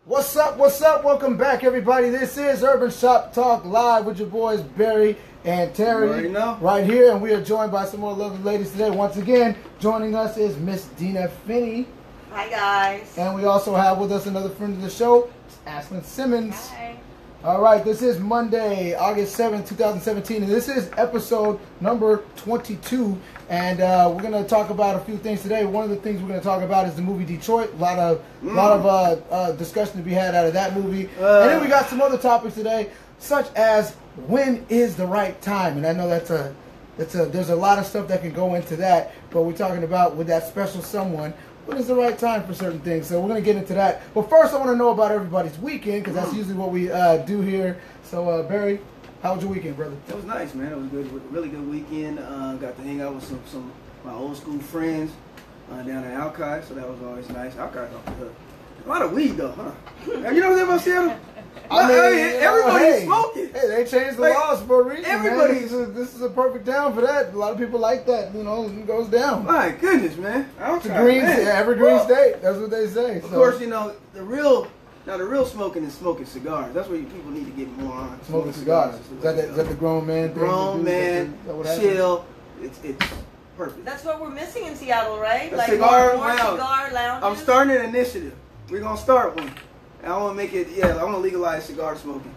What's up? What's up? Welcome back, everybody. This is Urban Shop Talk Live with your boys Barry and Terry right here, and we are joined by some more lovely ladies today. Once again, joining us is Miss Dina Finney. Hi, guys. And we also have with us another friend of the show, Ashlyn Simmons. Hi. All right, this is Monday, August 7th, 2017, and this is episode number 22. And we're going to talk about a few things today. One of the things we're going to talk about is the movie Detroit. A lot of discussion to be had out of that movie. And then we got some other topics today, such as when is the right time. And I know there's a lot of stuff that can go into that, but we're talking about with that special someone, when is the right time for certain things. So we're going to get into that. But first, I want to know about everybody's weekend, because that's usually what we do here. So, Barry, how was your weekend, brother? It was nice, man. It was good, really good weekend. Got to hang out with some my old school friends down at Alki, so that was always nice. Alki's off the hook. A lot of weed, though, huh? You know what I'm saying? Everybody's smoking. Hey, they changed the laws for a reason. Everybody's. This is a perfect town for that. A lot of people like that. It goes down. My goodness, man. It's a evergreen state. That's what they say. Of course, the real smoking is smoking cigars. That's what people need to get more on. Smoking cigars. Is that the grown man thing? Grown man, chill. It's perfect. That's what we're missing in Seattle, right? A cigar more cigar lounges. I'm starting an initiative. We're going to start one. I want to make it, I want to legalize cigar smoking.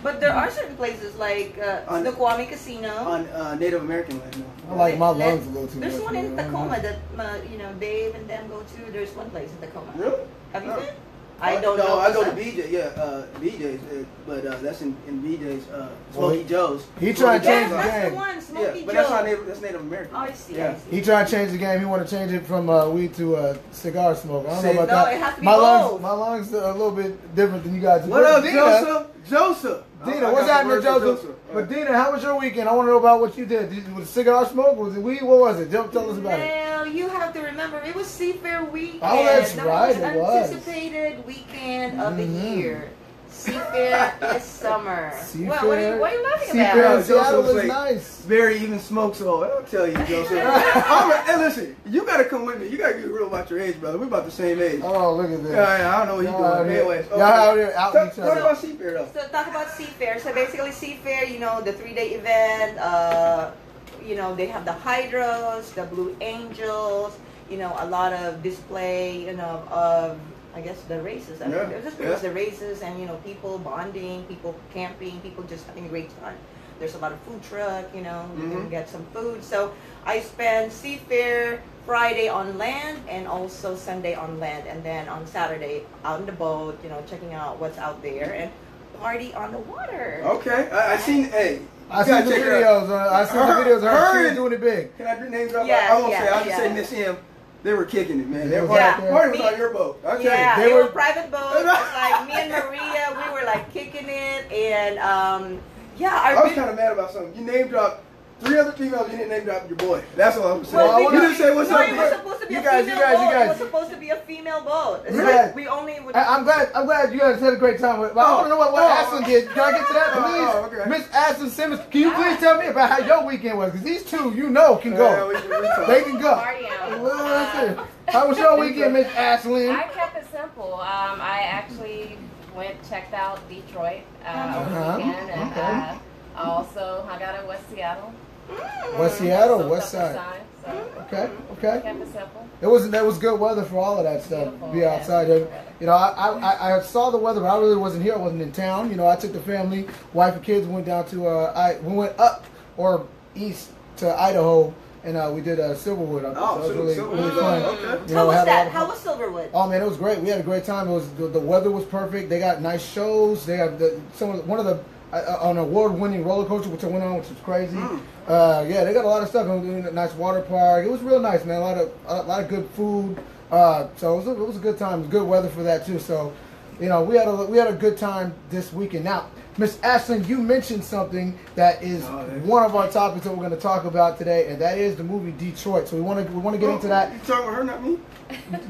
But there are certain places like Snoqualmie Casino. On Native American land, no. I like my lungs a little too much. There's one in Tacoma that, Dave and them go to. There's one place in Tacoma. Really? Have you been? I don't know. No, I go to BJ, BJ's, but that's in BJ's, Smokey Joe's. He trying to change the game. That's the one, Smokey Joe's. But that's Native American. Oh, I see. He trying to change the game. He want to change it from weed to cigar smoke. I don't know about that. It has to be my lungs are a little bit different than you guys. What up, Dina? Joseph. Dina, what's happening, Joseph? But Dina, how was your weekend? I want to know about what you did. Was it cigar smoke? Was it weed? What was it? Tell us about it. Well, you have to remember, it was Seafair weekend. Oh, that's right, it was. Anticipated weekend of the year. Seafair is summer. Seafair, what are you laughing Seafair about? in Seattle is nice. Barry even smokes all. I'll tell you, Joseph. Hey, listen, you got to come with me. You got to get real about your age, brother. We're about the same age. Oh, look at this. Yeah, I don't know what you're doing. Anyways. Y'all out here out each other. Talk about Seafair, though. So talk about Seafair. So basically Seafair, the 3-day event, they have the Hydros, the Blue Angels, a lot of display, of I guess the races. There's the races and people bonding, people camping, people just having a great time. There's a lot of food truck, you can get some food. So I spent Seafair Friday on land and also Sunday on land, and then on Saturday out on the boat, checking out what's out there and party on the water. Okay, I seen. Hey. I see the videos. I see the videos of her. She was doing it big. Can I name drop? Yeah, I won't say. I'll just say Miss M. They were kicking it, man. Party was on your boat. They were private boats. It's like me and Maria, we were like kicking it, and I was kind of mad about something. You name dropped 3 other females. You didn't name drop your boy. That's all I'm saying. Well, you didn't say what's up. It was supposed to be a female boat. It was supposed to be a female boat. It's like we only would. I'm glad you guys had a great time. But I want to know what Ashlyn did. Can I get to that, please? Okay. Miss Ashlyn Simmons, can you please tell me about how your weekend was? Because these two, can go. They can go. Party out. How was your weekend, Miss Ashlyn? I kept it simple. I actually checked out Detroit weekend, and also I got in West Seattle. West Seattle, West Side. Okay. Kept it simple. It was good weather for all of that stuff. Beautiful, be outside. I saw the weather, but I really wasn't here. I wasn't in town. I took the family, wife and kids, went down to we went up or east to Idaho, and we did Silverwood. Oh, so it was really fun. Okay. How was that? How was Silverwood? Oh man, it was great. We had a great time. It was the weather was perfect. They got nice shows. They have one of the an award-winning roller coaster, which I went on, which was crazy. They got a lot of stuff. A nice water park. It was real nice, man. A lot of good food. So it was a good time. It was good weather for that too. So, we had a good time this weekend. Now, Miss Ashlyn, you mentioned something that is one of our topics that we're going to talk about today, and that is the movie Detroit. So we want to get into that. You talking about her, not me?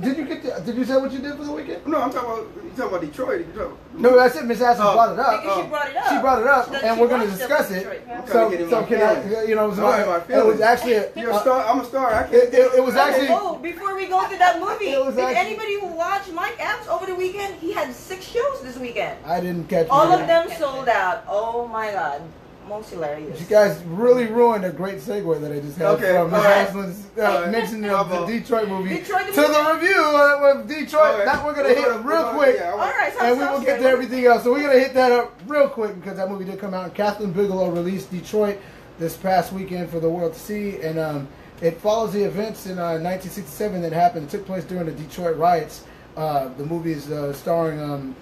Did you say what you did for the weekend? No, I'm talking about Detroit. No, that's it. Miss Ashlyn brought it up. Because she brought it up. She brought it up, and we're going to discuss it. So can I? It was actually. You're a star. I'm a star. I can't. It was actually. Oh, before we go to that movie, if anybody who watched Mike Epps over the weekend, he had 6 shows this weekend. I didn't catch All it. of them sold out. Oh my God. Most hilarious. You guys really ruined a great segue that I just had from Ms. Aslan's mentioning of the Detroit movie to the review of Detroit. That we're going to hit real quick. All right, and we will get to everything else. So we're going to hit that up real quick because that movie did come out. And Catherine Bigelow released Detroit this past weekend for the world to see. And it follows the events in 1967 that happened. It took place during the Detroit riots. The movie is starring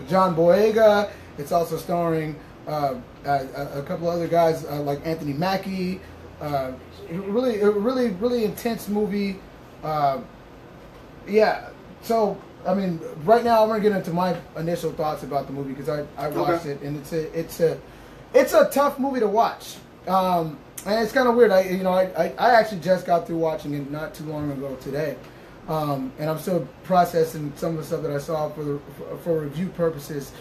John Boyega. It's also starring a couple other guys like Anthony Mackie. Really intense movie. Yeah. So I mean, right now I'm gonna get into my initial thoughts about the movie because I watched it and it's a tough movie to watch. And it's kind of weird. I actually just got through watching it not too long ago today. And I'm still processing some of the stuff that I saw for review purposes.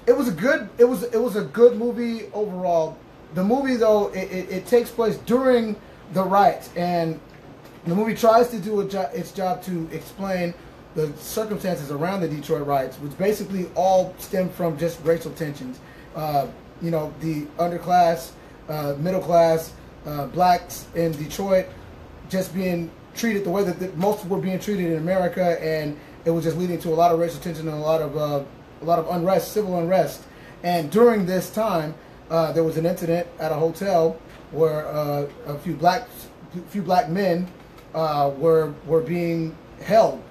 It was a good movie overall. The movie though it takes place during the riots, and the movie tries to do its job to explain the circumstances around the Detroit riots, which basically all stem from just racial tensions. The underclass, middle class, blacks in Detroit just being treated the way that most were being treated in America, and it was just leading to a lot of racial tension and a lot of unrest, civil unrest. And during this time, there was an incident at a hotel where a few black men were being held,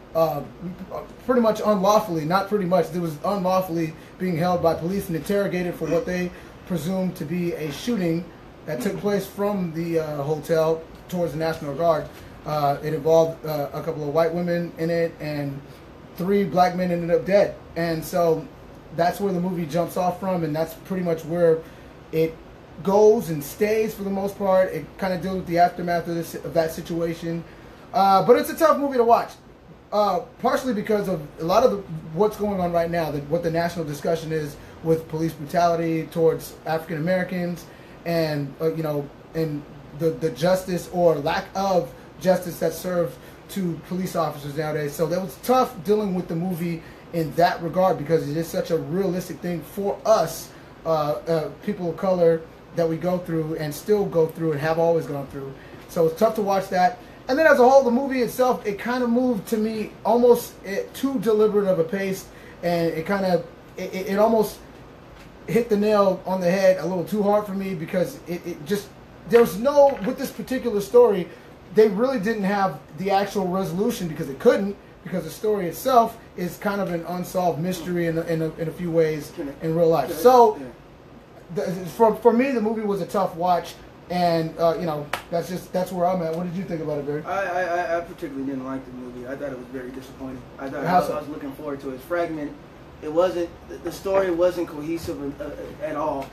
pretty much unlawfully. Not pretty much. It was unlawfully being held by police and interrogated for what they presumed to be a shooting that took place from the hotel towards the National Guard. It involved a couple of white women in it, and 3 black men ended up dead. And so that's where the movie jumps off from, and that's pretty much where it goes and stays for the most part. It kind of deals with the aftermath of that situation. But it's a tough movie to watch, partially because of a lot of what's going on right now, what the national discussion is with police brutality towards African Americans, and and the justice or lack of justice that's served to police officers nowadays. So that was tough dealing with the movie in that regard because it is such a realistic thing for us, people of color, that we go through and still go through and have always gone through. So it's tough to watch that. And then as a whole, the movie itself, it kind of moved to me almost too deliberate of a pace, and it almost hit the nail on the head a little too hard for me because with this particular story, they really didn't have the actual resolution because they couldn't, because the story itself is kind of an unsolved mystery in a few ways in real life. So for me, the movie was a tough watch, and that's where I'm at. What did you think about it, Barry? I particularly didn't like the movie. I thought it was very disappointing. I was looking forward to it. It's fragmented. It wasn't, the story wasn't cohesive at all.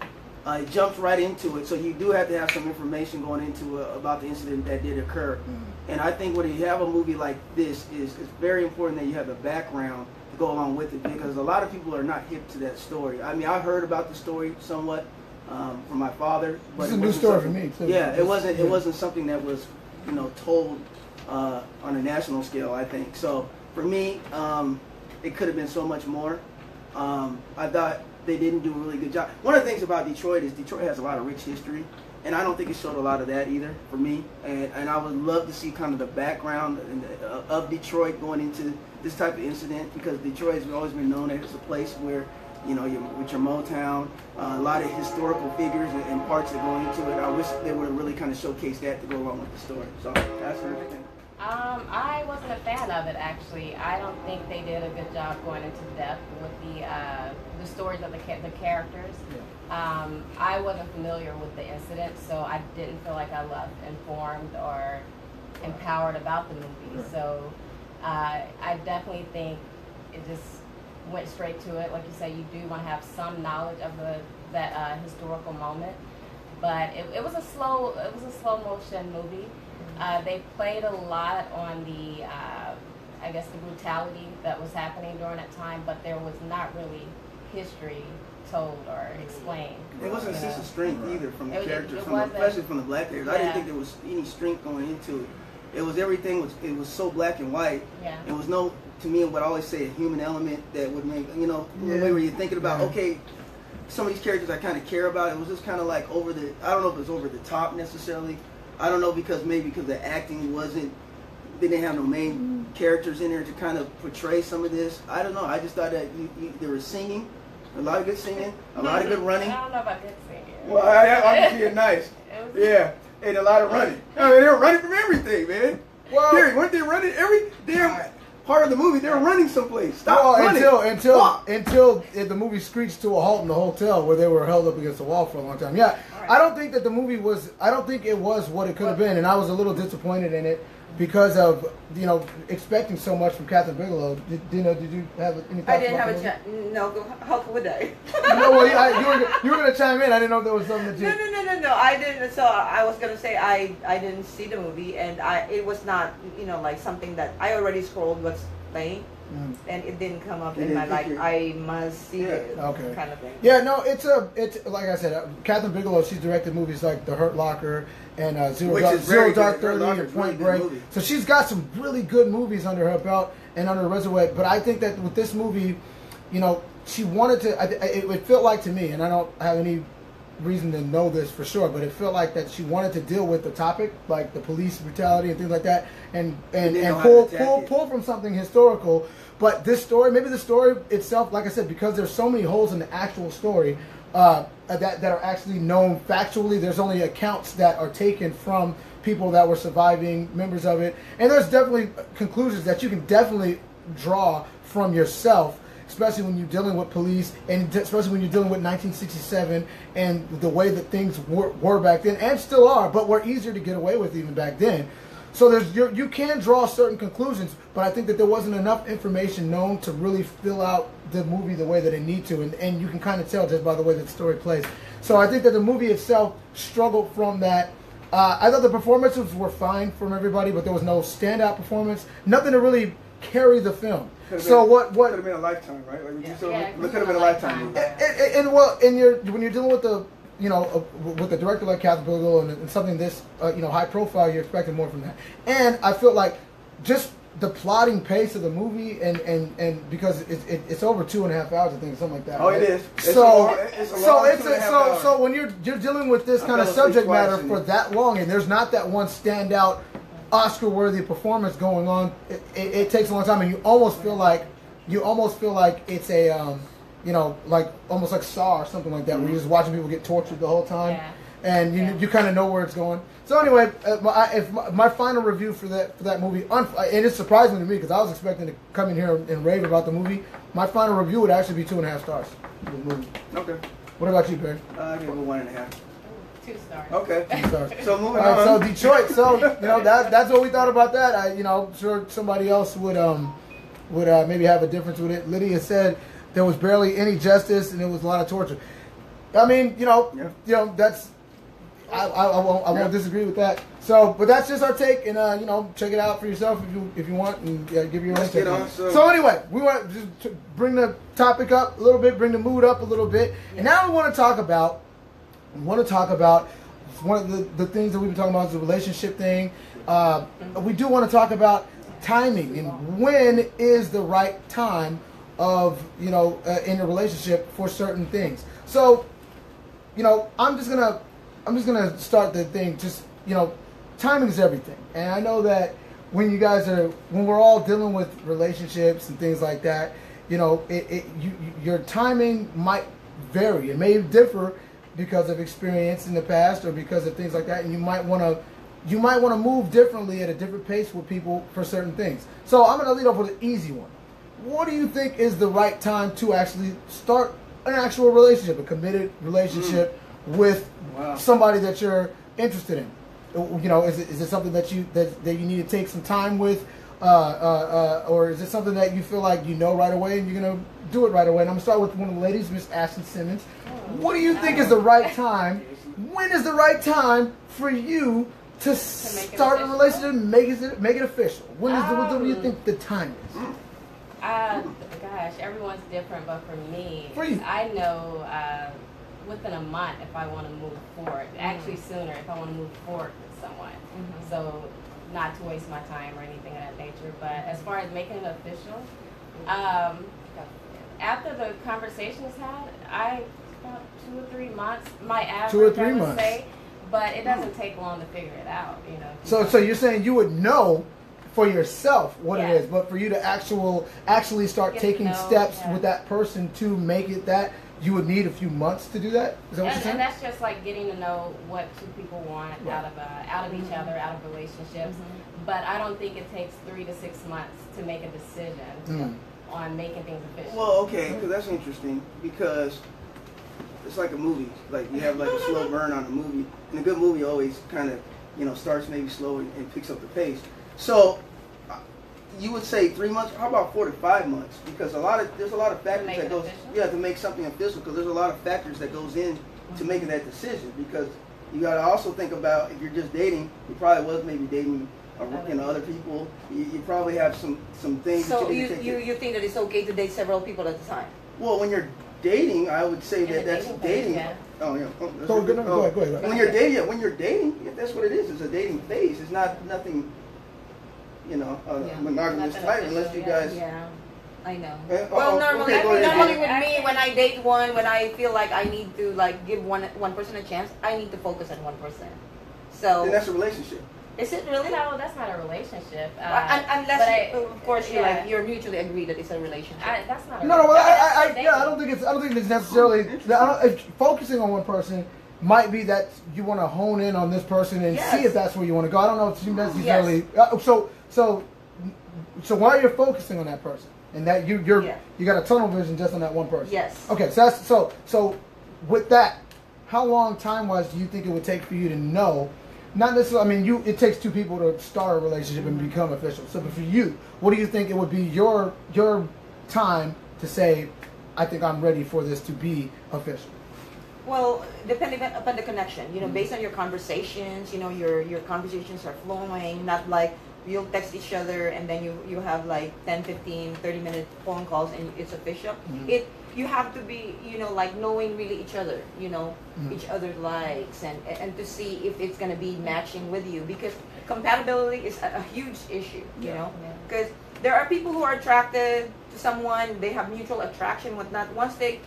It jumps right into it, so you do have to have some information going into about the incident that did occur. Mm-hmm. And I think when you have a movie like this, it's very important that you have a background to go along with it, because a lot of people are not hip to that story. I mean, I heard about the story somewhat from my father. But it's a new story for me too. Yeah, it wasn't something that was told on a national scale, I think. So for me, it could have been so much more. I thought they didn't do a really good job. One of the things about Detroit is Detroit has a lot of rich history, and I don't think it showed a lot of that either for me. And I would love to see kind of the background of Detroit going into this type of incident, because Detroit has always been known as a place where, with your Motown, a lot of historical figures and parts that go into it. I wish they would have really kind of showcased that to go along with the story. So that's everything. I wasn't a fan of it, actually. I don't think they did a good job going into depth with the stories of the characters. Yeah. I wasn't familiar with the incident, so I didn't feel like I left informed or empowered about the movie. Right. So I definitely think it just went straight to it. Like you said, you do want to have some knowledge of that historical moment, but it was a slow motion movie. They played a lot on the, the brutality that was happening during that time, but there was not really history told or explained. It wasn't a sense of strength either from the characters, especially from the black characters. Yeah. I didn't think there was any strength going into it. It was everything. It was so black and white. Yeah. There was no to me, what I always say, a human element that would make, you know, the way where you're thinking about, okay, some of these characters I kind of care about. It was just kind of like over the, I don't know if it was over the top necessarily. I don't know, because the acting wasn't, they didn't have no main characters in there to kind of portray some of this. I don't know. I just thought that there was singing, a lot of good singing, a lot of good running. I don't know about good singing. Well, I'm being nice. Yeah, and a lot of running. I mean, they were running from everything, man. Well, Gary, weren't they running every damn part of the movie? They were running someplace. Stop running. Until the movie screeched to a halt in the hotel where they were held up against the wall for a long time. Yeah, right. I don't think that the movie was. I don't think it was what it could have been, and I was a little disappointed in it because of expecting so much from Catherine Bigelow. Did you have any thoughts? I didn't about have a chance. No, how would I? You were going to chime in. I didn't know if there was something that you... No. I didn't. So I was gonna say I didn't see the movie, and it was not like something that I already scrolled what's playing, and it didn't come up in my I must see it kind of thing. Yeah, no, it's like I said, Catherine Bigelow. She's directed movies like The Hurt Locker and Zero Dark 30 and Point Break. So she's got some really good movies under her belt and under her resume. But I think that with this movie, she wanted to. It felt like to me, and I don't have any reason to know this for sure, but it felt like that she wanted to deal with the topic, like the police brutality and things like that, and pull from something historical. But this story, maybe the story itself, like I said, because there's so many holes in the actual story that are actually known factually. There's only accounts that are taken from people that were surviving members of it, and there's definitely conclusions that you can definitely draw from yourself, especially when you're dealing with police, and especially when you're dealing with 1967 and the way that things were back then, and still are, but were easier to get away with even back then. So you can draw certain conclusions, but I think that there wasn't enough information known to really fill out the movie the way that it needs to, and you can kind of tell just by the way that the story plays. So I think that the movie itself struggled from that. I thought the performances were fine from everybody, but there was no standout performance, nothing to really carry the film. So what could have been a Lifetime, right? Like it could have been a Lifetime movie. When you're dealing with with a director like Catherine Bigelow and something this high profile, you're expecting more from that. And I feel like just the plotting pace of the movie and because it's over 2.5 hours, I think, something like that. Oh, right? it is. So when you're dealing with this kind of subject matter for that long, and there's not that one standout Oscar-worthy performance going on, it takes a long time, and you almost feel like it's a like almost like Saw or something like that, where you're just watching people get tortured the whole time, and you kind of know where it's going. So anyway, my final review for that movie, and it's surprising to me because I was expecting to come in here and rave about the movie. My final review would actually be 2.5 stars for the movie. Okay. What about you, Barry? I give it 1.5. 2 stars. Okay. 2 stars. So moving on. So Detroit. So that's what we thought about that. I'm sure somebody else would maybe have a difference with it. Lydia said there was barely any justice and it was a lot of torture. I mean, that's I won't disagree with that. So, but that's just our take, and check it out for yourself if you want, and give your own take. So anyway, we want to just bring the topic up a little bit, bring the mood up a little bit, and now we want to talk about one of the things that we've been talking about is the relationship thing. We do want to talk about timing and when is the right time of in a relationship for certain things. So, I'm just gonna start the thing. Just timing is everything, and I know that when we're all dealing with relationships and things like that, your timing might vary. It may differ because of experience in the past or because of things like that, and you might want to move differently at a different pace with people for certain things. So I'm going to lead off with an easy one. What do you think is the right time to actually start an actual relationship, a committed relationship with somebody that you're interested in? Is it something that you need to take some time with, or is it something that you feel like right away and you're going to do it right away? And I'm going to start with one of the ladies, Miss Ashley Simmons. What do you think is the right time? When is the right time for you to start a relationship and make it official? What do you think the time is? Gosh, everyone's different, but for me, I know within a month if I want to move forward. Actually, sooner if I want to move forward with someone. So not to waste my time or anything of that nature. But as far as making it official, after the conversation is had, about 2 or 3 months, my average, 2 or 3 I would months. say, but it doesn't take long to figure it out, you know. So you're saying you would know for yourself what Yeah. it is, but for you to actually start Get to taking know, steps yeah. with that person to make it that, you would need a few months to do that? Is that what you're And saying? that's just like getting to know what two people want Right. out of each other, out of relationships. But I don't think it takes 3 to 6 months to make a decision on making things official. Well, okay, because that's interesting because it's like a movie. Like you have like a slow burn on a movie, and a good movie always kind of starts maybe slow and picks up the pace. So you would say 3 months. How about 4 to 5 months? Because there's a lot of factors make that it goes official? to make something official. Because there's a lot of factors that goes in to making that decision. Because you got to also think about if you're just dating, you probably was maybe dating other people. You probably have some things. So that you need to take you think that it's okay to date several people at a time? Well, when you're dating, I would say In that the that's dating dating. phase, yeah. Oh yeah. Oh, that's Go good. ahead. When you're dating, if that's what it is. It's a dating phase. It's not nothing. Monogamous Nothing type unless you official, yeah. guys. Yeah, I know. Eh, Well, oh, normally, okay, go ahead. normally with me, when I date one, when I feel like I need to like give one person a chance, I need to focus on one person. So Then that's a relationship. is it really? No, that's not a relationship. Unless, but of course, yeah. you're mutually agreed that it's a relationship. that's not a No, well, relationship. I don't think it's necessarily. Focusing on one person might be that you want to hone in on this person and Yes. see if that's where you want to go. I don't know if you necessarily. So while you're focusing on that person and that you got a tunnel vision just on that one person. Yes. Okay, so with that, how long time wise do you think it would take for you to know? Not necessarily. I mean, it takes two people to start a relationship and become official. So, but for you, what do you think it would be your time to say, I think I'm ready for this to be official? Well, depending upon the connection, based on your conversations, your conversations are flowing, not like you'll text each other and then you have like 10, 15, 30-minute phone calls and it's official. You have to be, like knowing really each other, each other's likes and to see if it's going to be matching with you, because compatibility is a huge issue, you know, because there are people who are attracted to someone, they have mutual attraction, whatnot. Once they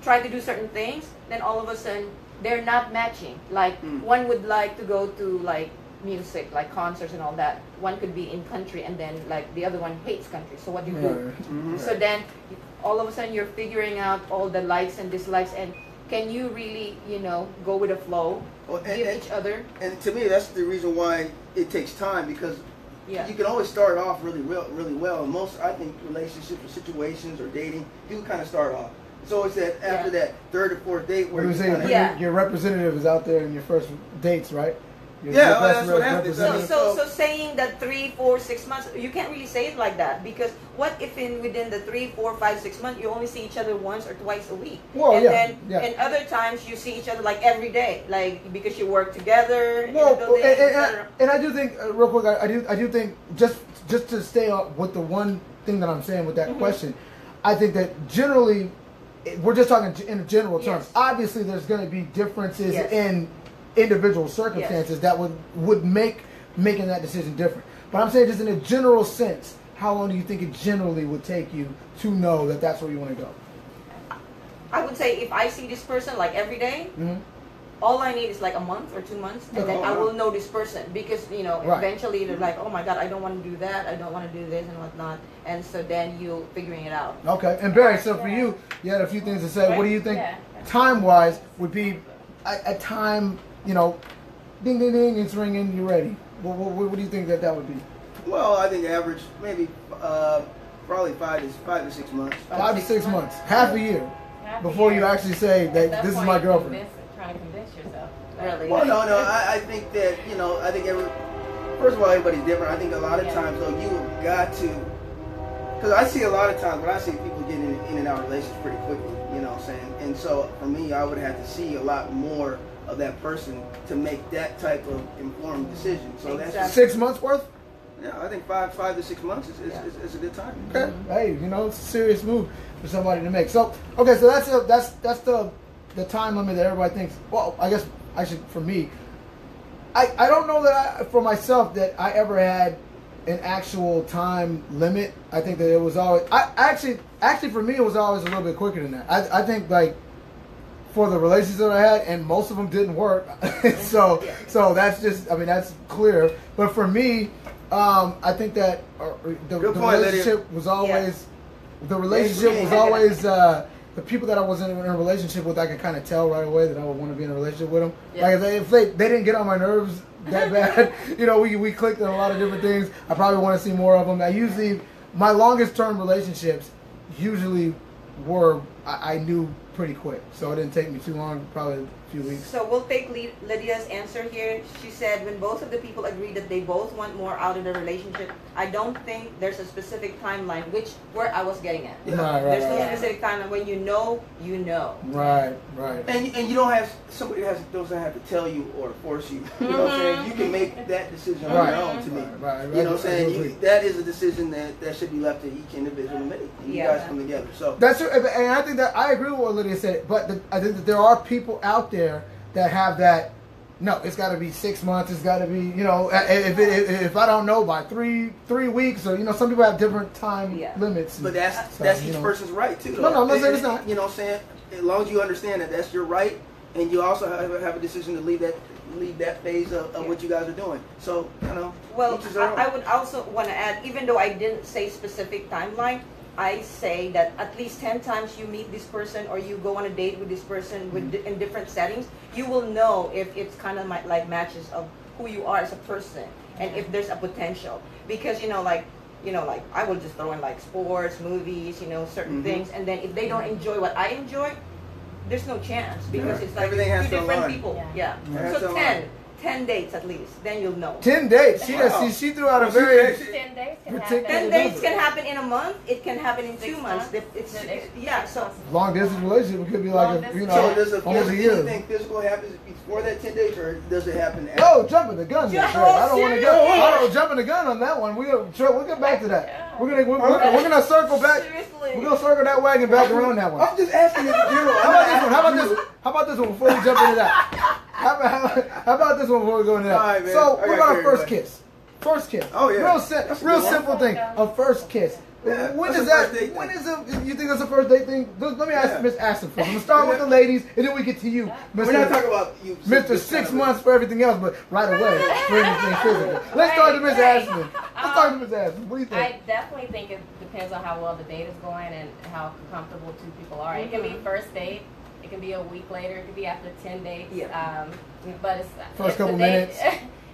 try to do certain things, then all of a sudden they're not matching. Like one would like to go to like music, like concerts and all that. One could be in country and then like the other one hates country. So what do you do? So then all of a sudden you're figuring out all the likes and dislikes, and can you really, go with the flow, give each other? And to me, that's the reason why it takes time, because you can always start off really well. And most, I think, relationships or situations or dating do kind of start off. It's always that after that third or fourth date where your representative is out there in your first dates, right? That's what happens. So saying that 3, 4, 6 months, you can't really say it like that, because what if within the 3, 4, 5, 6 months you only see each other once or twice a week? Well, and then other times you see each other like every day, like because you work together in the building, and I do think real quick, I do think just to stay up with the one thing that I'm saying with that question, I think that generally we're just talking in general terms. Obviously, there's going to be differences in individual circumstances that would make making that decision different. But I'm saying just in a general sense, how long do you think it generally would take you to know that that's where you want to go? I would say if I see this person like every day, all I need is like a month or 2 months, and then I will know this person, because eventually they're like, oh my God, I don't want to do that, I don't want to do this and whatnot, and so then you're figuring it out. Okay, and Barry, so for you had a few things to say. What do you think time-wise would be a time, ding, ding, ding, it's ringing, you're ready? What do you think that would be? Well, I think average, maybe probably 5 to 6 months. 5 to 6 months, half a year, before you actually say that this is my girlfriend. Trying to convince yourself. Really? Well, no, I think that, I think first of all, everybody's different. I think a lot of times, though, you have got to, because I see a lot of times when I see people getting in and out of relationships pretty quickly, you know what I'm saying? And so, for me, I would have to see a lot more of that person to make that type of informed decision. So that's 6 months worth? Yeah, I think 5 to 6 months is a good time. Okay. Hey, it's a serious move for somebody to make. So, okay, so that's the time limit that everybody thinks. Well, I guess actually for me, I don't know that for myself that I ever had an actual time limit. I think that it was always actually for me it was always a little bit quicker than that. I think like for the relationships that I had, and most of them didn't work. so that's just, I mean, that's clear. But for me, I think that the relationship was always the people that I was in a relationship with. I could kind of tell right away that I would want to be in a relationship with them. Yeah. Like if they didn't get on my nerves that bad, you know, we clicked on a lot of different things. I probably want to see more of them. My longest term relationships usually were I knew pretty quick, so it didn't take me too long, probably a few weeks. So we'll take Lydia's answer here. She said when both of the people agree that they both want more out of the relationship, I don't think there's a specific timeline, which where I was getting at. Yeah. There's no specific timeline. When you know. Right. And you don't have somebody doesn't have to tell you or force you. You know what I'm saying? You can make that decision on your own. To me, right. You know what I'm saying? That is a decision that should be left to each individual to make. You guys come together. So that's true, and I think that I agree with what Lydia said. But I think that there are people out there that have that. No, it's got to be 6 months. It's got to be, you know, if I don't know by three weeks, or you know, some people have different time limits. But that's each person's right too. Though. No, I'm not saying it's not. You know what I'm saying? As long as you understand that that's your right, and you also have a decision to leave that phase of what you guys are doing. So you know. Well, I would also want to add, even though I didn't say specific timeline, I say that at least 10 times you meet this person or you go on a date with this person in different settings, you will know if it's kind of like matches of who you are as a person and if there's a potential. Because like I will just throw in like sports, movies, certain things, and then if they don't enjoy what I enjoy, there's no chance because it's like everything has two to different align. people. Yeah. So 10 dates at least, then you'll know. 10 dates. She threw out a very 10 days can particular. happen. 10 dates can happen in a month. It can happen in 2 months. So long distance relationship could be like So does almost a year. anything physical happens before that 10 days, or does it happen after? Oh, jumping the gun. I don't want to go. I don't jumping the gun on that one. We'll get back to that. We're gonna circle back. seriously. We're gonna circle that wagon back around that one. I'm just asking in general. How about this one before we jump into that? How about this one before we go into that? All right, man. So I we're got going to carried first away. kiss. First kiss. Oh, yeah. Real good simple thing. A first kiss. Yeah, When that's is a first that? date When thing. is it? You think that's a first date thing? Let me ask Yeah. Miss Aston first. I'm gonna start with the ladies, and then we get to you, We're not Mr. talking about you. Mr. 6 months for everything else, but right away for anything physical. Let's start to Miss Aston. Let's start to Miss Aston. What do you think? I definitely think it depends on how well the date is going and how comfortable two people are. It can be first date. It can be a week later. It could be after 10 dates. Yeah. But it's First if couple the date- minutes.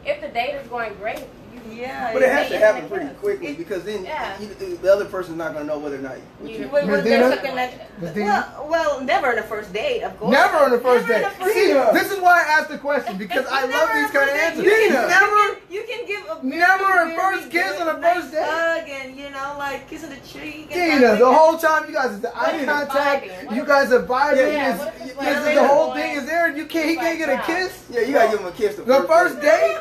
If the date is going great, Yeah. But it has to Yeah, happen it pretty does. quickly because then Yeah. the other person's not going to know whether or not You- When Miss there's a Dina? connection. Miss Dina? Well, never on a first date, of course. Never on the first Never date. on the first See, date. this is why I asked the question because I Never love on these a kind of first date. answers. You can Never. You can give a Never very, a first very kiss on a good, first nice date? hug and like kissing the cheek. and Dina, stuff the like whole time you guys are eye Dina. contact, Vibing. you guys are vibing. Yeah, This what if it's is like the whole boy? thing is there. You can't. He can't get a kiss. Yeah, you got to give them a kiss. The first date,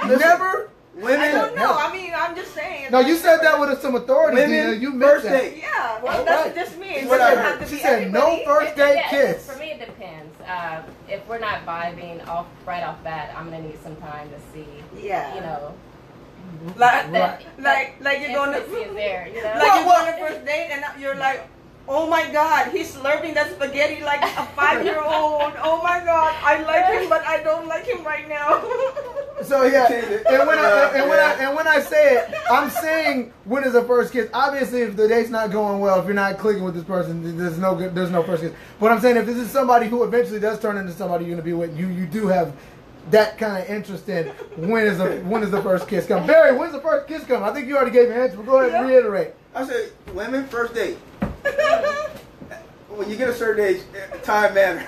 Listen, never. Women. I don't know. I mean, I'm just saying. No, you said that with some authority, Dina. Women. You meant First that. date. Yeah, well, All that's right. just me. It What doesn't I have heard. to She be said no everybody. first date Yeah, kiss. For me, it depends. If we're not vibing right off bat, I'm gonna need some time to see. Yeah. You know, Like, Right. like you're going intimacy is to, there. You know. like you're Well, going to first date and you're like, oh my God, he's slurping that spaghetti like a 5-year-old. Oh my God, I like him, but I don't like him right now. So yeah, and when I say it, I'm saying when is the first kiss. Obviously, if the date's not going well, if you're not clicking with this person, there's no first kiss. But I'm saying if this is somebody who eventually does turn into somebody you're gonna be with, you do have that kind of interest in when is the first kiss come. Barry, when's the first kiss come? I think you already gave an answer, but go ahead and reiterate. I said, women, first date. When you get a certain age, time matters.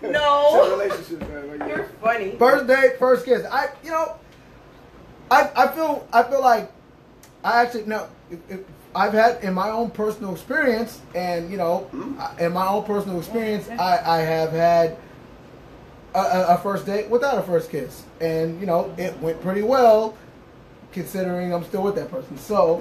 So No. relationships, man. You're funny. First date, first kiss. I feel like I actually no. I've had in my own personal experience, and in my own personal experience, I have had a first date without a first kiss, and it went pretty well, considering I'm still with that person. So,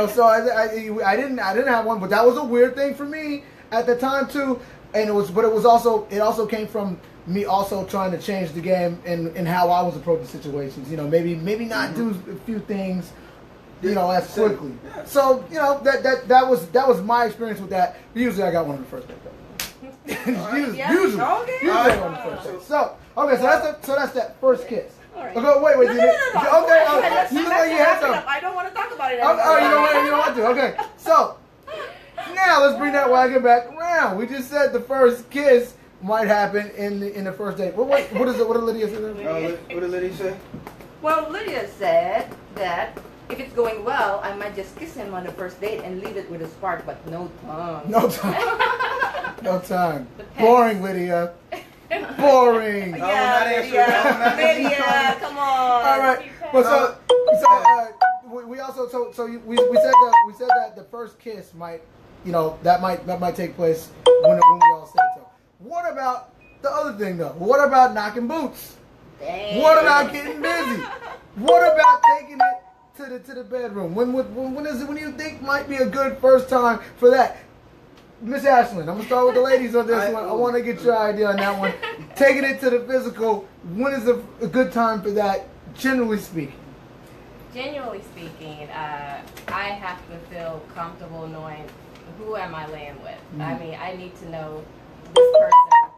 so I didn't have one, but that was a weird thing for me at the time too, and it also came from me also trying to change the game in how I was approaching situations. You know, maybe not do a few things, you know, as quickly. Yeah. So, you know, that was my experience with that. Usually I got one on the first date, though. Usually Yeah. I Okay. got one on the first date. So, okay, so that's that first kiss. All right. Okay, wait. No. Okay, you look like you had Wrap it some. up. I don't want to talk about it Oh, anymore. you don't want to. Okay, so now let's bring that wagon back around. We just said the first kiss might happen in the first date. What is it? What did Lydia say? What did Lydia say? Well, Lydia said that if it's going well, I might just kiss him on the first date and leave it with a spark, but no tongue. No time. No time. Boring, Lydia. Boring. not Yeah, answering. Lydia, come on. All right. But we also we said that the first kiss might, you know, that might take place when we all said so. What about the other thing though? What about knocking boots? Dang. What about getting busy? What about taking it to the bedroom? When do you think might be a good first time for that? Miss Ashlyn, I'm gonna start with the ladies on this one. I want to get your idea on that one. Taking it to the physical. When is a good time for that? Generally speaking. Genuinely speaking, I have to feel comfortable knowing who am I laying with. I mean, I need to know this person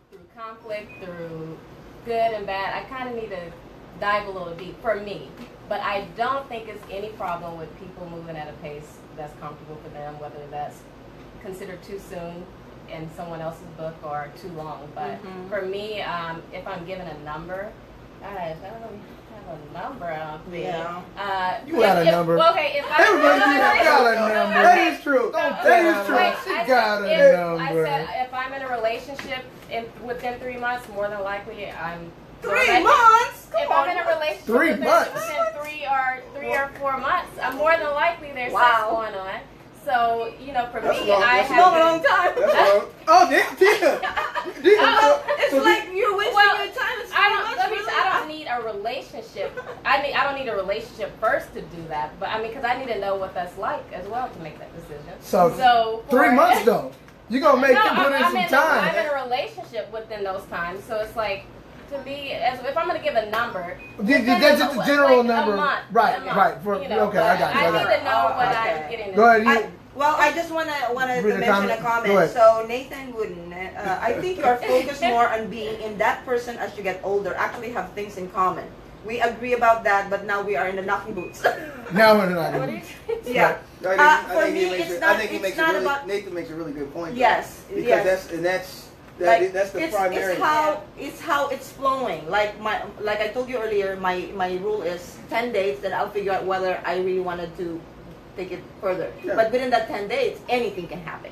through conflict, through good and bad. I kind of need to dive a little deep for me. But I don't think it's any problem with people moving at a pace that's comfortable for them, whether that's considered too soon in someone else's book or too long. But for me, if I'm given a number, I don't know. Have a number, I don't think. Yeah. You got a number. Well, okay, if I Everybody got a number. That is true. That is true. Wait, She I got said, a number. I said if I'm in a relationship within 3 months, more than likely I'm. 3 months? If Come I'm on. in a relationship 3 within, months? within 3 or 4 months, I'm more than likely there's Wow. sex going on. So, you know, for That's me, long. I That's have Not a to- long time. That's wrong. Oh, damn, Tina. It's like you're wasting Well, your time. It's I too don't. much, Let me. really. I don't need a relationship. I don't need a relationship first to do that. But I mean, because I need to know what that's like as well to make that decision. So, for- 3 months though. You gonna make No, them put in some I'm time. in a relationship within those times, so it's like to me, if I'm gonna give a number, That's just a general number. A month, Right, a month, right. For, you know, okay, I got you. I I need got to know what Okay. I'm getting. Go ahead. I, well, I just wanted Read to a mention comment. a Go comment. ahead. So Nathan Wooden, I think you are focused more on being in that person as you get older. Actually, have things in common. We agree about that, but now we are in the knocking boots. Now we're not. What do you Yeah. For me, it's not. It's not about. Nathan makes a really good point. Yes. Because Yes. that's the primary. It's how it's flowing. Like I told you earlier, my rule is 10 dates. Then I'll figure out whether I really wanted to take it further. Yeah. But within that 10 dates, anything can happen.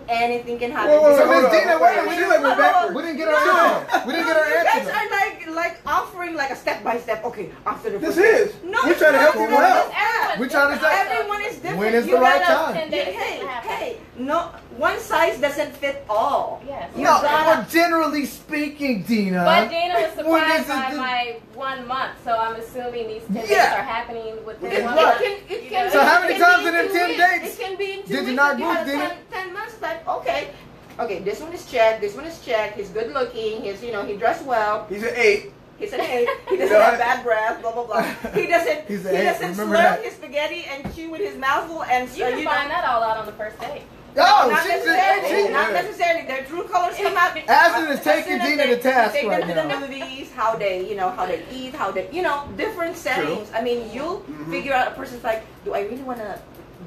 Anything can happen. Whoa, So Miss hold on, Dina, hold wait, on. we Feel like we're backwards. We didn't get our answer. We didn't get our You guys answer. are like offering like a step by step. Okay, after the This first is. date. No, We're it's trying to not. help people out. We're trying to say- Everyone is different. When is You the right gotta- time? 10 days Hey, doesn't happen. hey, no, one size doesn't fit all. Yes. You No, gotta- but generally speaking, Dina. But Dana was when surprised is by it- my 1 month, so I'm assuming these 10 days Yeah. are happening within It's 1 right. month. It can So be- how many it can times be in them 2 10 weeks. dates It can be in 2 did you weeks. not if move, had did it? 10 months. Like okay, this one is checked. This one is checked. He's good looking. He dressed well. He's an 8. He's an 8. He doesn't have bad breath. Blah blah blah. He doesn't. He's He an 8. doesn't Remember slurp that. his spaghetti and chew with his mouth full and You can know. find that all out on the first date. Oh, Not she's necessarily. Not necessarily. Their true colors come out. Ashlyn is taking As soon as Dina they to task take right them to the now. movies, how they eat, how they, different settings. I mean, you'll figure out a person's like, do I really want to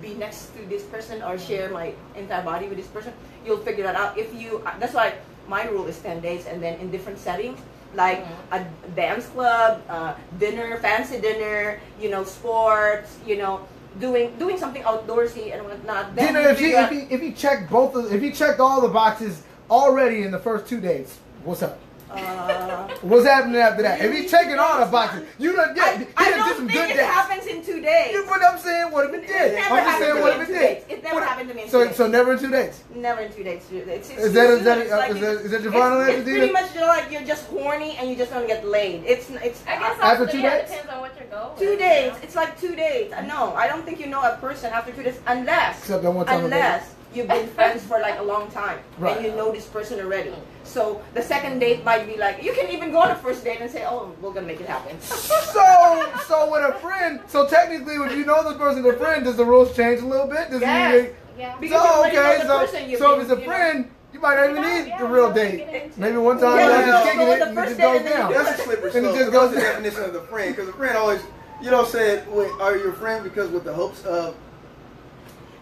be next to this person or share my entire body with this person? You'll figure that out. That's why my rule is 10 days, and then in different settings, like a dance club, dinner, fancy dinner, sports, doing something outdoorsy and whatnot. Then Dina, you if figure out- he checked all the boxes already in the first 2 dates, what's up? What's happening after that? If he's checking all the boxes, you done I did don't some think good it dates. happens in 2 days. You know what I'm saying? What if it did? It never I'm just happened saying to what me if in it 2 did. days. It never happened to me in 2 So days. so never in 2 dates. Never in 2 days. It's Is too that soon. It's like is that your final answer, It's Dina? pretty much like you're just horny and you just don't get laid. It's I guess After also, 2 yeah, dates? it depends on what your goal is. 2 days. It's like 2 days. No, I don't think you know a person after 2 days unless Except that one time. unless you've been friends for like a long time, Right. and you know this person already. So the second date might be like, you can even go on a first date and say, oh, we're gonna make it happen. So with a friend, so technically, if you know this person is a friend, does the rules change a little bit? Does Yes. it Yeah. Because you so already know okay, the so person, you so if it's a know. friend, you might not even Yeah, need yeah, the real you date. get into Maybe it. one time Yeah, you're yeah, just yeah. kicking So it the and it first just date goes and then down. you- That's a slippery And it slope. just That's goes the down. definition of the friend. Because a friend always, you know, said, wait, are you a friend because with the hopes of,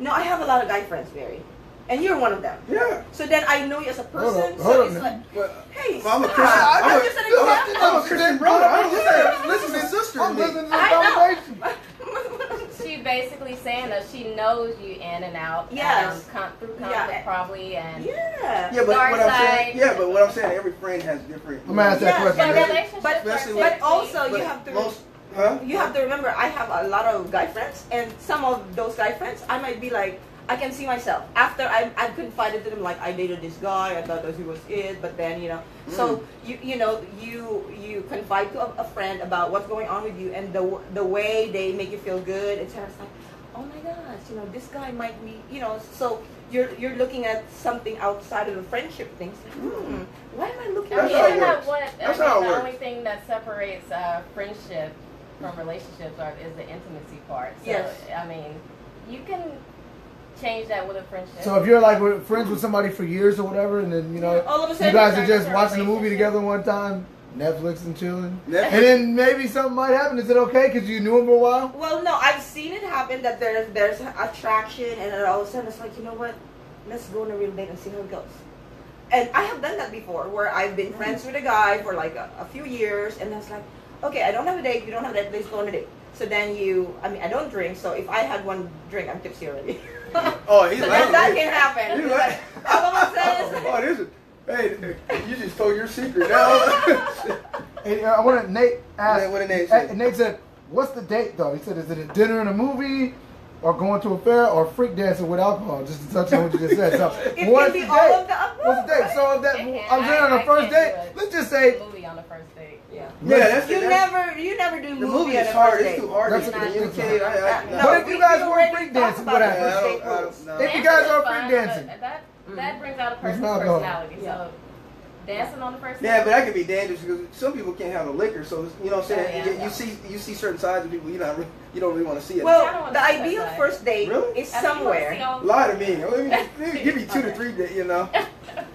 No, I have a lot of guy friends, Barry, and you're one of them. yeah. So then I know you as a person. Hold so on it's now. like, But, hey, well, I'm a stop. Christian. I'm just an example. I'm a Christian brother. I'm listening to sister I'm in me. listening to the I know. conversation. She's basically saying that she knows you in and out. Yes. Through conflict Yeah. probably and. Yeah. Yeah, but Dark what I'm saying, side. yeah, but what I'm saying, every friend has different. I'm gonna ask that Yeah, question. But but- relationships but- are especially But typically- also But you have to. most, huh? You have to remember, I have a lot of guy friends, and some of those guy friends, I might be like, I can see myself after I confided to them, like I dated this guy, I thought that he was it, but then so you confide to a friend about what's going on with you, and the way they make you feel good, it's kind of like, oh my gosh, this guy might be, so you're looking at something outside of the friendship things. Like, why am I looking That's at how it Isn't works. that what? That's I mean, how it the works. only thing that separates friendship from relationships is the intimacy part. So, Yes. I mean, you can change that with a friendship. So if you're like friends with somebody for years or whatever, and then all of a you sudden guys you are turn just into a watching a movie relationship. together one time, Netflix and chilling, Netflix. and then maybe something might happen. Is it okay because you knew him for a while? Well, no, I've seen it happen that there's attraction, and then all of a sudden it's like, you know what? Let's go on a real date and see how it goes. And I have done that before, where I've been friends with a guy for like a few years, and then it's like, okay, I don't have a date, you don't have a date, let's go on a date. So then I don't drink, so if I had one drink, I'm tipsy already. Oh, he's So laughing. that can happen. He's laughing. All I'm saying is, Oh, this is. Hey, you just told your secret now. Hey, I want to. Nate asked. What did Nate say? Nate said, "What's the date though?" He said, "Is it a dinner and a movie, or going to a fair, or freak dancing with alcohol?" Just to touch on what you just said. So, It what's can the be all of date? the above, What's the date? So if that It can. I'm saying on I the first can't date, do it. let's just say. movie on the first date. yeah. Yeah, You never do The movie movie on is the hard. first It's date. too hard That's to what it is. communicate. No, What if you guys were already freak talked dancing? about What the happens? first I date don't rules. know. If you Dancing guys is are fun, freak dancing. but that brings out a person's alcohol. personality. Yeah. So dancing on the first Yeah, date. but that can be dangerous because some people can't handle liquor. So you know what I'm saying. Oh, yeah. You see certain sides of people you don't really want to see it. I don't Well, wanna the see that ideal side. first date Really? is I mean, you wanna see somewhere. all- Lie to me. Maybe give me 2 to 3 days. You know.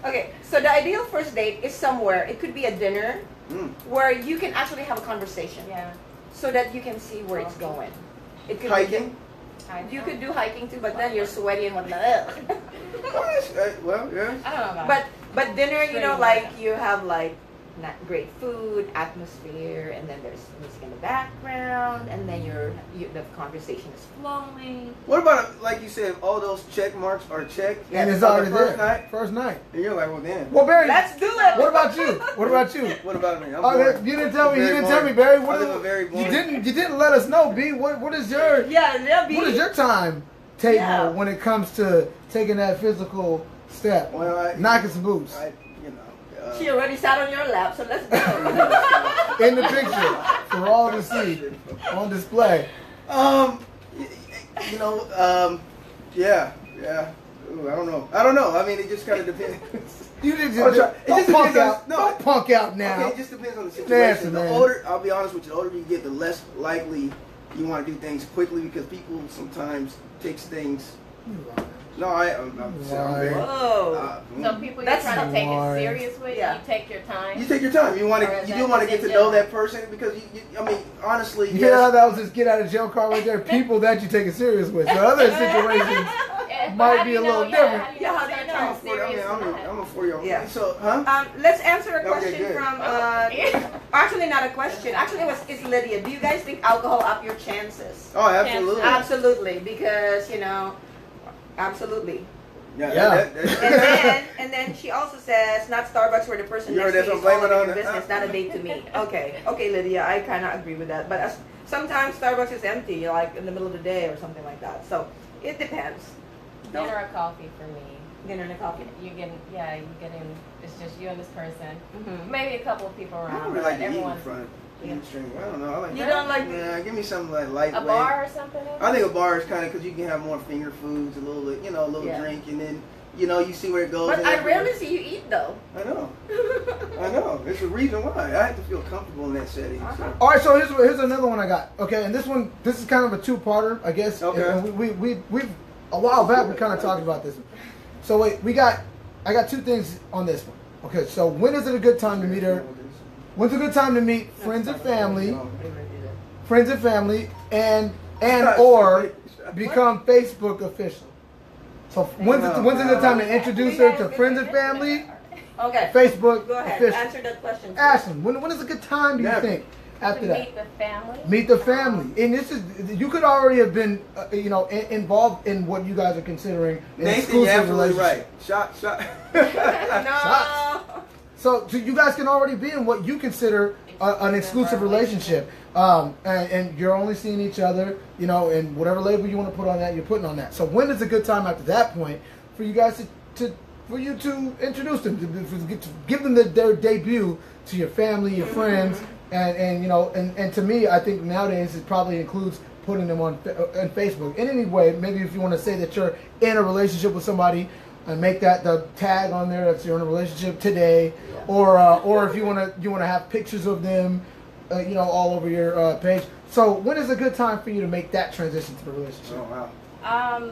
Okay, so the ideal first date is somewhere. It could be a dinner Mm. where you can actually have a conversation, Yeah. so that you can see where it's going. It could Hiking. You could do hiking too, but then you're sweaty and whatnot. Well, yeah. I don't know about But dinner, Straight like up. you have like not great food, atmosphere, and then there's music in the background, and then the conversation is flowing. What about like you said, all those check marks are checked, And it's on already the first there. night, First night. and you're like, well, then. Well, Barry. Let's do it. What about you? What about you? What about me? I'm Oh, boring. you didn't tell me. You Very didn't tell me, boring. Barry. I What live a very boring. you didn't let us know, B. What is your Yeah, what is your time table Yeah. when it comes to taking that physical step, Well, knocking some boots She already sat on your lap, so let's go. in the picture for all to see on display? y- yeah. Ooh, I don't know. I mean, it just kind of depends. You just Oh, try- it don't just punk depends on- out. no. Don't punk out now. Okay, it just depends on the Nasty, situation. The man. older, I'll be honest with you, the older you get, the less likely you want to do things quickly because people sometimes takes things. No, I'm very. Whoa. So people you're That's trying to take boring. it serious with, Yeah. you take your time. You take your time. You want Or to. is You that do want to just get to in know general? that person because I mean, honestly, You hear how yes. that was just get out of jail card right there? People that you take it serious with. So other situations But might how be do you a little know- different. Yeah, how do you start know? I'm a taking 40, I mean, serious or not? I'm a 40-year-old. Yeah. So, huh? Let's answer a Okay, question good. from. Actually, not a question. Actually, it's Lydia. Do you guys think alcohol up your chances? Oh, absolutely. Absolutely, because absolutely. Yeah. And then she also says, not Starbucks where the person You next heard to you that, is so blame all it in on your the- business, not a date to me. Okay, Lydia, I kind of agree with that. But sometimes Starbucks is empty, like in the middle of the day or something like that. So it depends. Dinner or coffee for me. Dinner and a coffee. You get in. It's just you and this person. Mm-hmm. Maybe a couple of people I around. don't really but like to eat in everyone. front. Eat, drink. I don't know. I like. You don't like- Yeah, give me something like lightweight. A bar or something? I think a bar is kind of because you can have more finger foods, a little, a little Yeah. drink, and then you see where it goes. But I after. rarely see you eat though. I know. I know. There's a reason why. I have to feel comfortable in that setting. So. All right, so here's another one I got. Okay, and this is kind of a two-parter, I guess. Okay. And we a while back we kind of talked about this one. So wait, I got two things on this one. Okay, so when is it a good time to meet her? When's a good time to meet friends and family, and or become Facebook official? So when's it a good time to introduce her to friends and family, Okay. Facebook Go ahead. official? Answer that question. Ashton, when is a good time, do you Never. think, after To that? meet the family. Meet the family. And this is, you could already have been, involved in what you guys are considering an Nathan, you're exclusive absolutely relationship. right. Shot. No. So you guys can already be in what you consider an exclusive relationship. And you're only seeing each other, and whatever label you want to put on that, you're putting on that. So when is a good time after that point for you guys for you to introduce them, to give them their debut to your family, your friends, and to me, I think nowadays it probably includes putting them on Facebook. In any way, maybe if you want to say that you're in a relationship with somebody, and make that the tag on there that you're in a relationship today, or if you want to have pictures of them, all over your page. So when is a good time for you to make that transition to the relationship? Oh wow.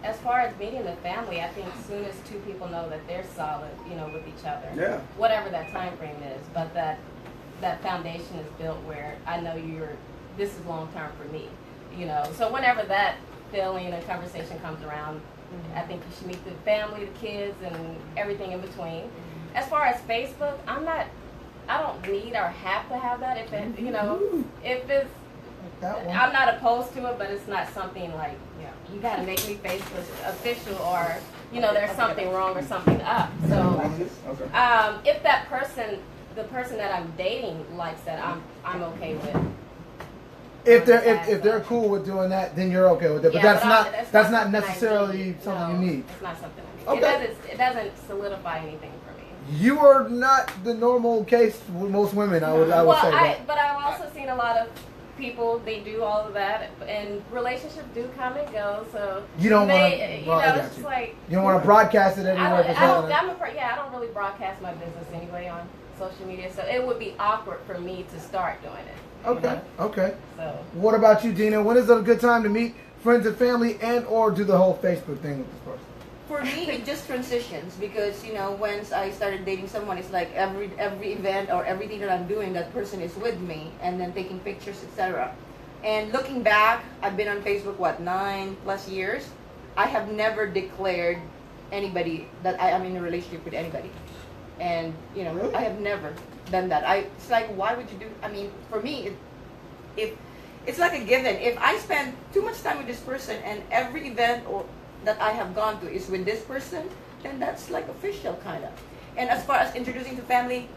As far as meeting the family, I think as soon as two people know that they're solid, with each other, Yeah. whatever that time frame is, but that foundation is built where I know this is long term for me, So whenever that feeling and conversation comes around, I think you should meet the family, the kids, and everything in between. As far as Facebook, I don't need or have to have that. If it, if it's, That one. I'm not opposed to it, but it's not something like, you got to make me Facebook official, or there's something wrong or something up. So, Okay. if the person that I'm dating likes that, I'm okay with it. If they're cool with doing that, then you're okay with it. But Yeah, that's but not that's not something I necessarily need. something No, you need. It's not something I need. Okay. It doesn't solidify anything for me. You are not the normal case with most women. I would say. But I've also seen a lot of people, they do all of that, and relationships do come and go. So You don't wanna- it's well, I got just you. like You don't want to broadcast it everywhere. I don't really broadcast my business anyway on social media, so it would be awkward for me to start doing it. Okay. Okay. So What about you, Dina? When is it a good time to meet friends and family, and or do the whole Facebook thing with this person? For me, it just transitions because once I started dating someone, it's like every event or everything that I'm doing, that person is with me, and then taking pictures, etc. And looking back, I've been on Facebook 9+ years. I have never declared anybody that I am in a relationship with anybody, and Really? I have never done that. It's like, why would you do? I mean, for me, if it's like a given. If I spend too much time with this person and every event that I have gone to is with this person, then that's like official kind of. And as far as introducing to family,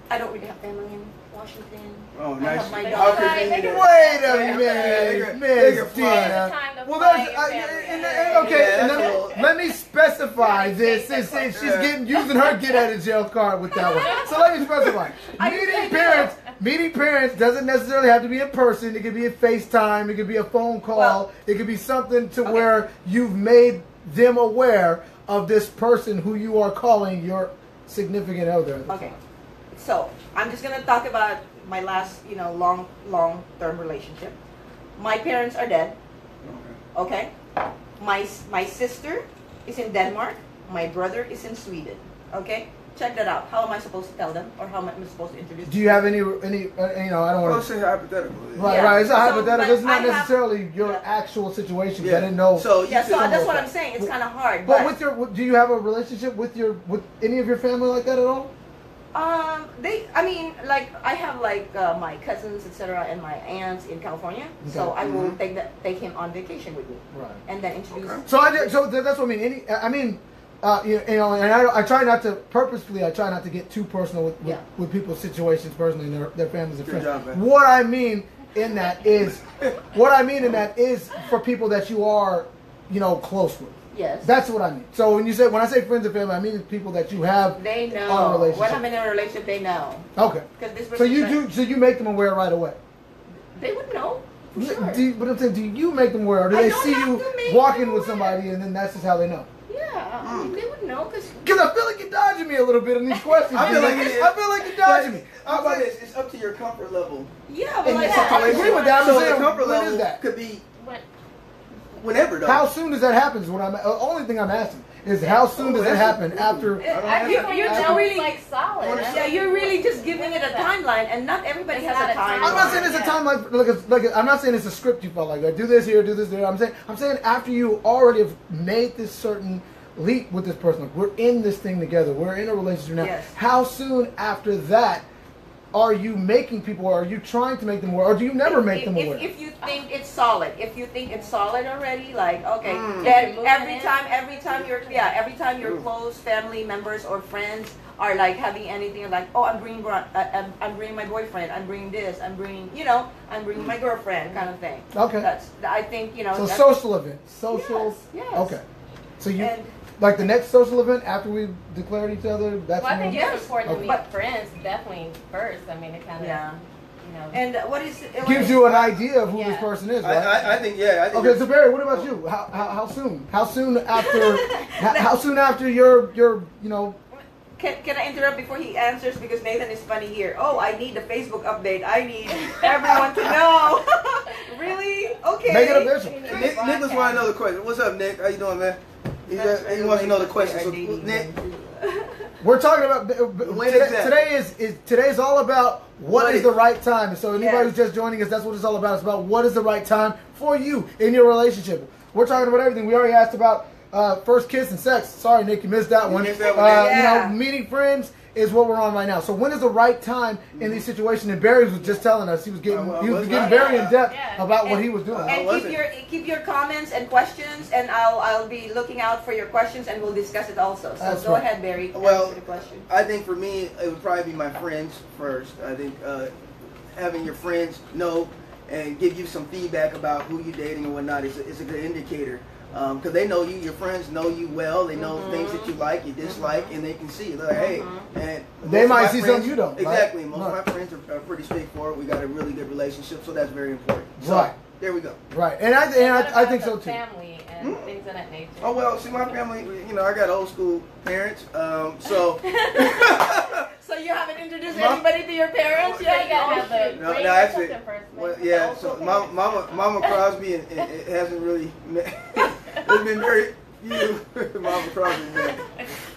I don't really have family in Washington. Oh, I nice. have my How daughter. could they do Wait a Yeah, minute, yeah, yeah. Miss Yeah, Dina. time to Well, find there's your family. okay. Yeah, And that's a then, little- let me specify this. Gotta Since take she's using her get out of jail card with that one. So let me specify. Meeting parents doesn't necessarily have to be in person. It could be a FaceTime. It could be a phone call. Well, it could be something to where you've made them aware of this person who you are calling your significant other. at the Okay, time. so I'm just gonna talk about my last, long-term relationship. My parents are dead. Okay. Okay, my sister is in Denmark. My brother is in Sweden. Okay, check that out. How am I supposed to tell them, or how am I supposed to introduce Do you have any? I don't Well, want let's to. say hypothetical. Right, Yeah. right. It's a So, hypothetical. It's but not I have- necessarily your Yeah. actual situation. 'Cause Yeah. I didn't know. So you Yeah, so said- that's what I'm saying. It's kind of hard. But do you have a relationship with any of your family like that at all? I have my cousins, etc., and my aunts in California. Okay. So I will take him on vacation with me, Right. and then introduce. Okay. So that's what I mean. And I try not to purposefully. I try not to get too personal with people's situations personally and their families and Good friends. job, man. What I mean in that is for people that you are, close with. Yes. That's what I mean. So when I say friends and family, I mean people that you have They on a know. relationship. When I'm in a relationship, they know. Okay. Because this So you person- do. So you make them aware right away. They would know. For sure. But I'm saying, do you make them aware, or do I they don't see have you to make walking them with aware. somebody, and then that's just how they know? Yeah, I mean, they would know because. Because I feel like you're dodging me a little bit in these questions. I feel like it is. I feel like you're dodging me. How about this? It's up to your comfort level. Yeah, but In like this I situation. agree with that. I'm So saying, the comfort when level is that? could be When, whenever, though. How soon does that happen? Is what I'm. Only thing I'm asking is how soon does that happen after? You're just just really like solid. Yeah, you're really just giving it a timeline, and not everybody It's has not a a timeline. timeline. I'm not saying it's a time like I'm not saying it's a script you felt like do this here, do this there. I'm saying after you already have made this certain leap with this person, like we're in this thing together, we're in a relationship now. Yes. How soon after that are you making people, or are you trying to make them aware, or do you never make them aware? If you think it's solid, already, like okay, Mm. then Moving every in. time your close family members or friends are like having anything like, oh, I'm bringing my boyfriend, I'm bringing this, I'm bringing my girlfriend, kind of thing. Okay. I think So that's- social events, social. Yes, yes. Okay. So you And- like the next social event after we declared each other. That's Well, I think when- Yes. it's important to Okay. meet friends definitely first. I mean, it kind of, Yeah. you know. And what is gives you an idea of who this Yeah. person is, right? I think, yeah. I think Okay, so Barry, what about you? How soon? How soon after? how soon after your Can I interrupt before he answers? Because Nathan is funny here. Oh, I need the Facebook update. I need everyone to know. Really? Okay. Make it official. Nicholas want to know the question. What's up, Nick? How you doing, man? He wants to know the question. So, Nick, We're talking about When exactly? today's all about what is the right time. So anybody Yes. who's just joining us, that's what it's all about. It's about what is the right time for you in your relationship. We're talking about everything. We already asked about first kiss and sex. Sorry, Nick, you missed that one. missed that one, Nick. Yeah. Meeting friends is what we're on right now. So when is the right time in these situations? And Barry was just telling us he was getting very in depth Yeah. about what he was doing. And was keep your comments and questions, and I'll be looking out for your questions, and we'll discuss it also. So That's go right. ahead, Barry. Well, answer the question. I think for me, it would probably be my friends first. I think having your friends know and give you some feedback about who you're dating and whatnot is a good indicator. Because they know you, your friends know you well. They know things that you like, you dislike, and they can see. They're like, hey, and They most of might my see friends- something you don't, right? Exactly. Most Right. of my friends are pretty straightforward. We got a really good relationship, so that's very important. So, Right. there we go. Right, and What I about think the so too. Family and things of that nature. Oh well, see, my family, I got old school parents, so. So you haven't introduced Mom- anybody to your parents Yeah, yet? you gotta Oh, have the shoot. No, ring no, or actually, something first. well, maybe. yeah. So Mama Crosby, and it hasn't really. It's been very few Mama Crosby, man.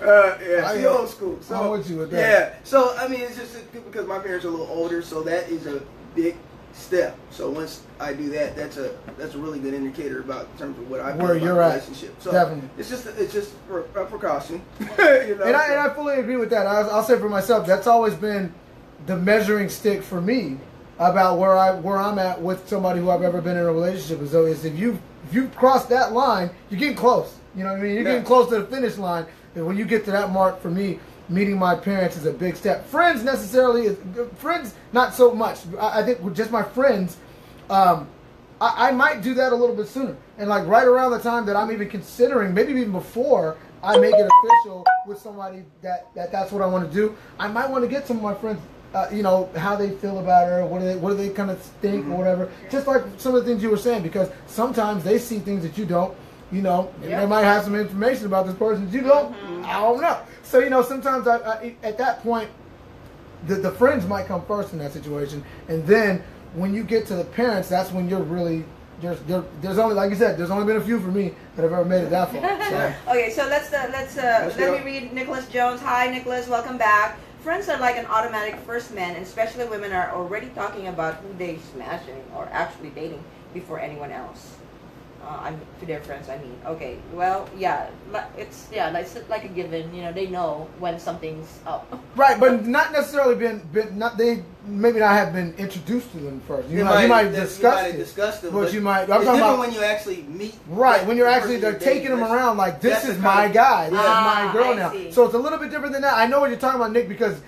Yeah, I she am. old school. So I'm with you with that. Yeah. So I mean, it's just because my parents are a little older, so that is a big step. So once I do that, that's a really good indicator about in terms of what I feel Where about you're the at. relationship. So Definitely. it's just for a precaution. You know? And I fully agree with that. I'll say for myself, that's always been the measuring stick for me about where I'm at with somebody who I've ever been in a relationship with. So is if you've crossed that line, you're getting close. You know what I mean? You're getting close to the finish line. And when you get to that mark, for me, meeting my parents is a big step. Friends not so much. I think with just my friends, I might do that a little bit sooner. And like right around the time that I'm even considering, maybe even before I make it official with somebody that's what I want to do, I might want to get some of my friends, how they feel about her, what do they kind of think or whatever. Just like some of the things you were saying, because sometimes they see things that you don't. Maybe they might have some information about this person that you don't. I don't know. So sometimes I at that point, the friends might come first in that situation, and then when you get to the parents, that's when you're really there's only, like you said, there's only been a few for me that have ever made it that far. So. Okay, so let me read Nicholas Jones. Hi, Nicholas. Welcome back. Friends are like an automatic first man, and especially women are already talking about who they smashing or actually dating before anyone else. To their friends, I mean. Okay, well, yeah, it's like a given. They know when something's up. Right, but not necessarily they maybe not have been introduced to them first. You might have discussed them, but you might. I'm it's talking different about when you actually meet. right when you're the actually person they're you're taking dating. them around like this That's is the my kind of- guy, this is my girl I now. see. So it's a little bit different than that. I know what you're talking about, Nick, because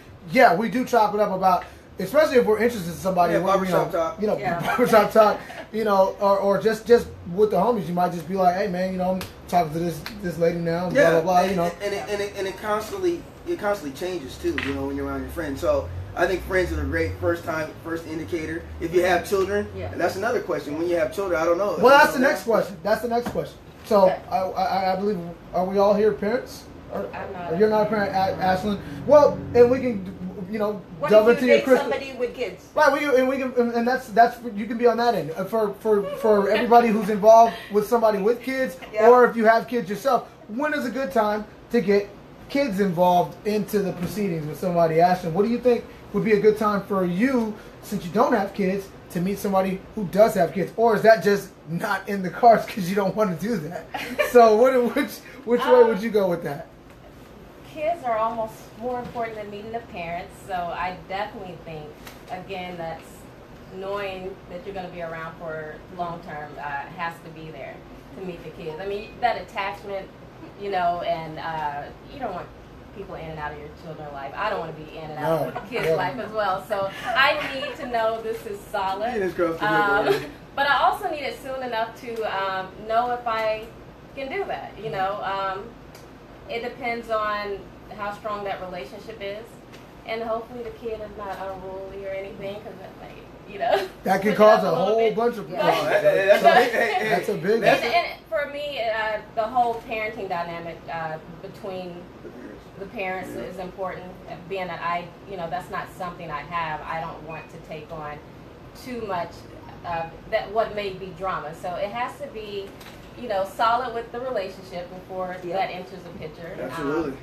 we do chop it up about especially if we're interested in somebody, Yeah, where, barbershop talk. Yeah. barbershop talk, or just with the homies, you might just be like, hey man, I'm talking to this lady now, blah blah blah, and it constantly changes too, when you're around your friends. So I think friends are a great first indicator. If you have children, that's another question. When you have children, I don't know. Well, that's the next question. So I believe, are we all here parents? I'm not. You're not a parent, Ashlyn. Well, and we can, What delve if into you your date crystal. somebody with kids? Right, and that's you can be on that end for everybody who's involved with somebody with kids, Yeah. or if you have kids yourself. When is a good time to get kids involved into the proceedings with somebody? Ashton, what do you think would be a good time for you, since you don't have kids, to meet somebody who does have kids, or is that just not in the cards because you don't want to do that? So, which way would you go with that? Kids are almost more important than meeting the parents, so I definitely think, again, that's knowing that you're going to be around for long term has to be there to meet the kids. I mean, that attachment, and you don't want people in and out of your children's life. I don't want to be in and out of the kids' life as well. So I need to know this is solid. But I also need it soon enough to know if I can do that. It depends on how strong that relationship is, and hopefully the kid is not unruly or anything, because that might, that can cause a whole bunch of problems. That's a big. And for me, the whole parenting dynamic between the parents is important. Being that that's not something I have. I don't want to take on too much that what may be drama. So it has to be, solid with the relationship before that enters the picture. Absolutely.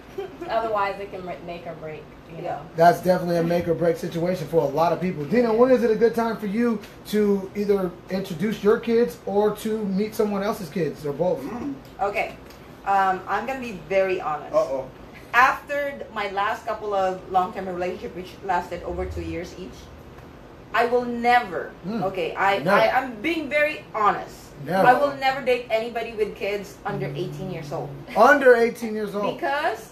Otherwise, it can make or break. That's definitely a make or break situation for a lot of people. Dina, when is it a good time for you to either introduce your kids or to meet someone else's kids, or both? Okay, I'm gonna be very honest. Uh-oh. After my last couple of long-term relationships, which lasted over 2 years each, I will never. I'm being very honest. Never. I will never date anybody with kids under 18 years old. Under 18 years old.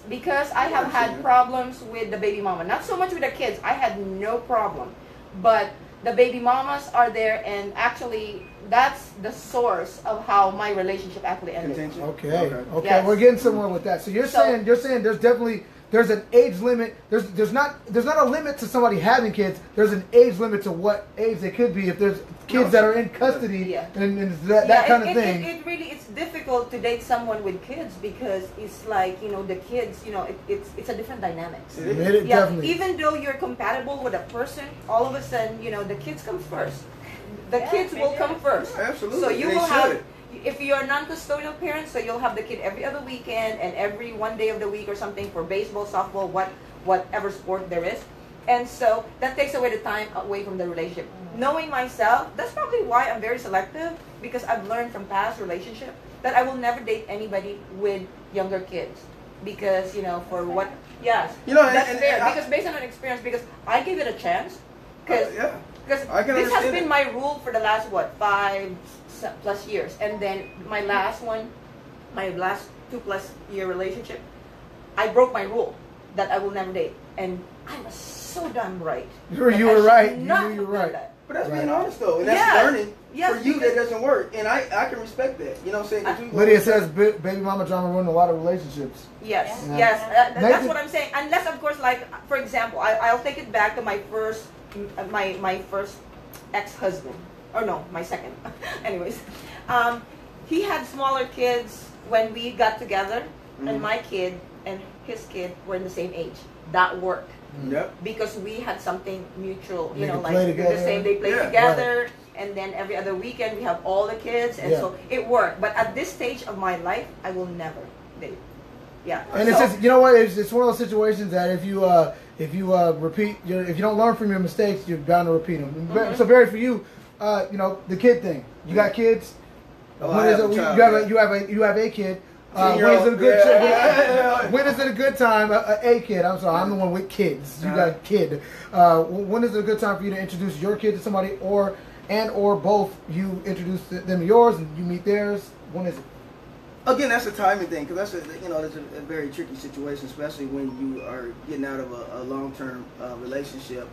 Because I have had problems with the baby mama. Not so much with the kids. I had no problem. But the baby mamas are there, and actually that's the source of how my relationship actually ended. Okay. Yes. We're getting somewhere with that. So you're saying there's an age limit. There's not a limit to somebody having kids. There's an age limit to what age they could be if there's kids that are in custody and that kind of thing. It's difficult to date someone with kids, because it's like, the kids, it's a different dynamics. Definitely. Even though you're compatible with a person, all of a sudden, the kids come first. The kids will come first. Absolutely. So you will have, if you're a non-custodial parent, so you'll have the kid every other weekend and every one day of the week or something for baseball, softball, whatever sport there is. And so that takes away the time away from the relationship. Knowing myself, that's probably why I'm very selective, because I've learned from past relationships that I will never date anybody with younger kids. Because, that's fair. Because based on an experience, because I gave it a chance. Because this has been my rule for the last 5+ years, and then my last 2+ year relationship, I broke my rule that I will never date, and I was so damn right. You were right. You knew you were right. But that's being honest though, and that's learning. For you, that doesn't work, and I can respect that. You know what I'm saying? Lydia says baby mama drama ruined a lot of relationships. Yes. That's what I'm saying. Unless, of course, like for example, I'll take it back to my first ex-husband, or no, my second. Anyways, he had smaller kids when we got together, and my kid and his kid were in the same age. That worked. Yep. Because we had something mutual, They like they play together, and then every other weekend we have all the kids, and so it worked. But at this stage of my life, I will never date. Yeah. And it's just, it's one of those situations that if you repeat, if you don't learn from your mistakes, you're bound to repeat them. So Barry, for you, the kid thing, you got kids. You have a kid. When is it a good time? A kid. I'm sorry, I'm the one with kids. You got a kid. When is it a good time for you to introduce your kid to somebody, or both? You introduce them to yours and you meet theirs. When is it? Again, that's a timing thing, because that's that's a very tricky situation, especially when you are getting out of a long-term relationship.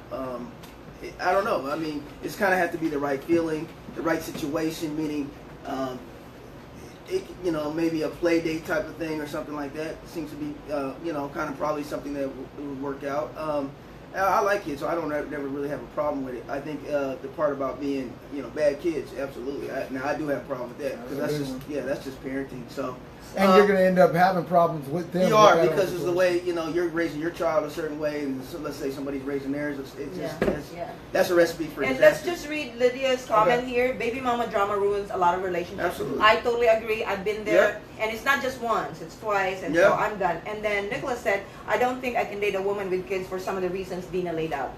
I don't know. I mean, it's kind of have to be the right feeling, the right situation, meaning, maybe a play date type of thing or something like that seems to be, kind of probably something that would work out. I like kids, so I don't never really have a problem with it. I think the part about being, bad kids, absolutely. Now I do have a problem with that because that's just parenting. So. And you're going to end up having problems with them. You are, because it's the way, you're raising your child a certain way, and so let's say somebody's raising theirs. That's a recipe for disaster. And let's just read Lydia's comment here. Baby mama drama ruins a lot of relationships. Absolutely. I totally agree. I've been there. And it's not just once, it's twice, and so I'm done. And then Nicholas said, I don't think I can date a woman with kids for some of the reasons Dina laid out.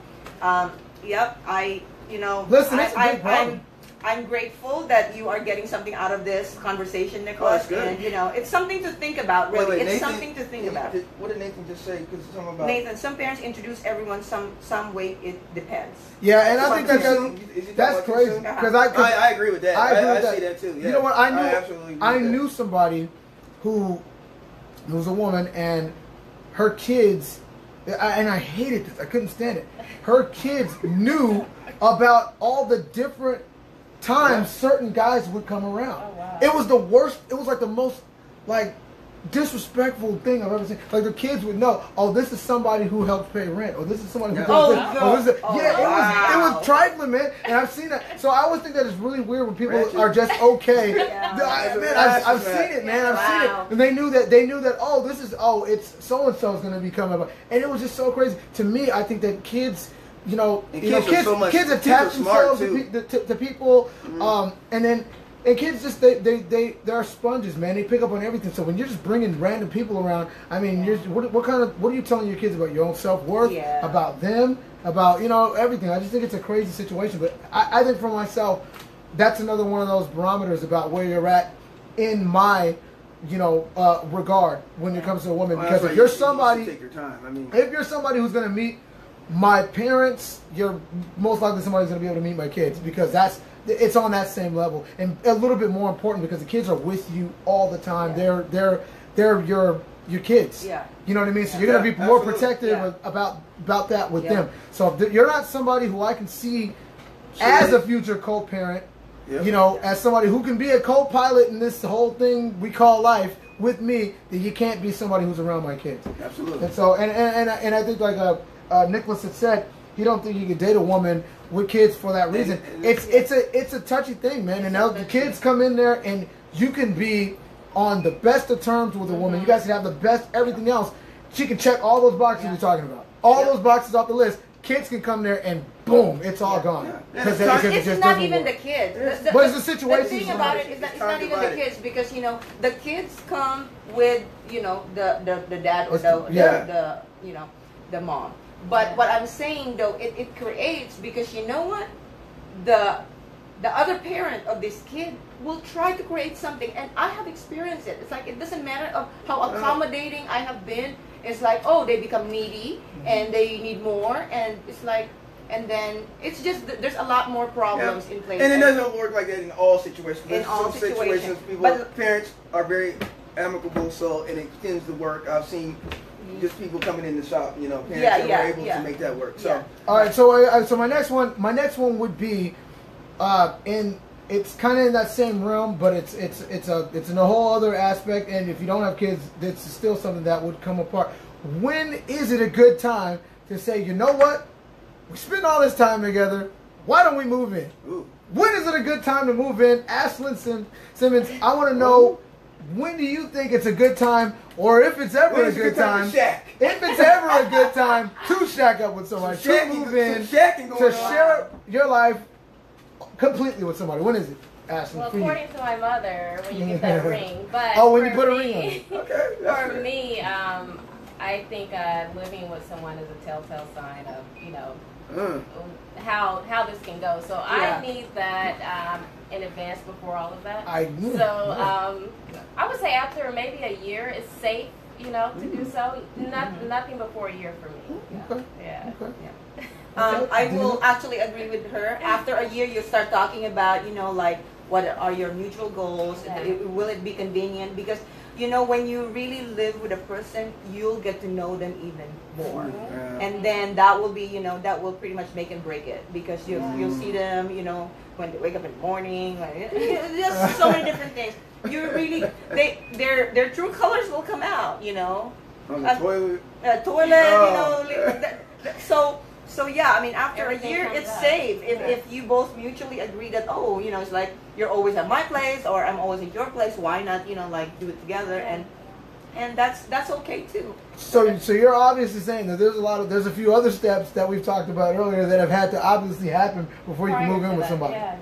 Listen, it's a big problem. I'm grateful that you are getting something out of this conversation, Nicholas. Good. And it's something to think about, really. Wait, it's Nathan, something to think about. What did Nathan just say? Because something about Nathan, some parents introduce everyone some way. It depends. Yeah, and I think that's crazy. Because I agree with that. I see that too. Yeah. You know what? I knew somebody who was a woman, and her kids, and I hated this. I couldn't stand it. Her kids knew about all the different times certain guys would come around. Oh, wow. It was the worst. It was like the most disrespectful thing I've ever seen. Like the kids would know, oh, this is somebody who helps pay rent, or this is somebody who does this. It was trifling, man. And I've seen that. So I always think that it's really weird when people are just okay. I've seen it, man. I've seen it. And they knew that it's so and so is going to be coming up, and it was just so crazy to me. I think that kids. Kids attach themselves to people, and kids just they're sponges, man. They pick up on everything. So when you're just bringing random people around, I mean, what are you telling your kids about your own self-worth, about them, about everything? I just think it's a crazy situation. But I think for myself, that's another one of those barometers about where you're at in my regard when it comes to a woman. Because if you're somebody, take your time. I mean, if you're somebody who's going to meet my parents, you're most likely somebody's going to be able to meet my kids, because it's on that same level, and a little bit more important because the kids are with you all the time. They're your kids. Yeah. You know what I mean? So you're going to be more protective about that with them. So if you're not somebody who I can see as a future co-parent, as somebody who can be a co-pilot in this whole thing we call life with me, then you can't be somebody who's around my kids. Absolutely. And so and I think Nicholas had said, he don't think you can date a woman with kids for that reason. It's a touchy thing, man. And now the kids come in there, and you can be on the best of terms with a woman. You guys can have the best everything else. She can check all those boxes you're talking about. All those boxes off the list. Kids can come there and boom, it's all gone. Because it's not even the kids. But it's the situation. The thing about it is that it's not even the kids, because the kids come with the dad or the mom. But what I'm saying though, it creates, because you know what, the other parent of this kid will try to create something, and I have experienced it. It's like, it doesn't matter of how accommodating I have been. It's like, oh, they become needy and they need more, and it's like, and then it's just there's a lot more problems in place. And it doesn't work like that in all situations. In all situations, parents are very amicable, so and it tends to work. I've seen just people coming in the shop, parents that are able to make that work. So all right, so my next one would be, it's kind of in that same realm, but it's in a whole other aspect. And if you don't have kids, it's still something that would come apart. When is it a good time to say, you know what, we spend all this time together, why don't we move in? Ooh. When is it a good time to move in? Ashlyn Simmons, I want to know, when do you think it's a good time, or if it's ever a good time, if it's ever a good time to shack up with somebody, to move in, to share your life completely with somebody? When is it, Ashlyn? Well, according to my mother, when you get that ring. But when you put a ring on it. Okay. For me, I think living with someone is a telltale sign of, how this can go. So I need that in advance before all of that. I would say after maybe a year, it's safe, to do so. Nothing before a year for me. Okay. Yeah. Okay. Yeah. I will actually agree with her. After a year, you start talking about, like, what are your mutual goals? Yeah. Will it be convenient? Because you know, when you really live with a person, you'll get to know them even more. Yeah. And then that will be, you know, that will pretty much make and break it, because you'll see them, you know, when they wake up in the morning, like, just so many different things. You really, their true colors will come out, you know. On the toilet. Toilet, Oh. you know. So yeah, I mean, after Everything a year, comes it's out. safe if you both mutually agree that, oh, you know, it's like you're always at my place or I'm always at your place. Why not, you know, like do it together, and that's okay too. So you're obviously saying that there's a few other steps that we've talked about earlier that have had to obviously happen before you can Prior move in to with that, somebody. Yeah.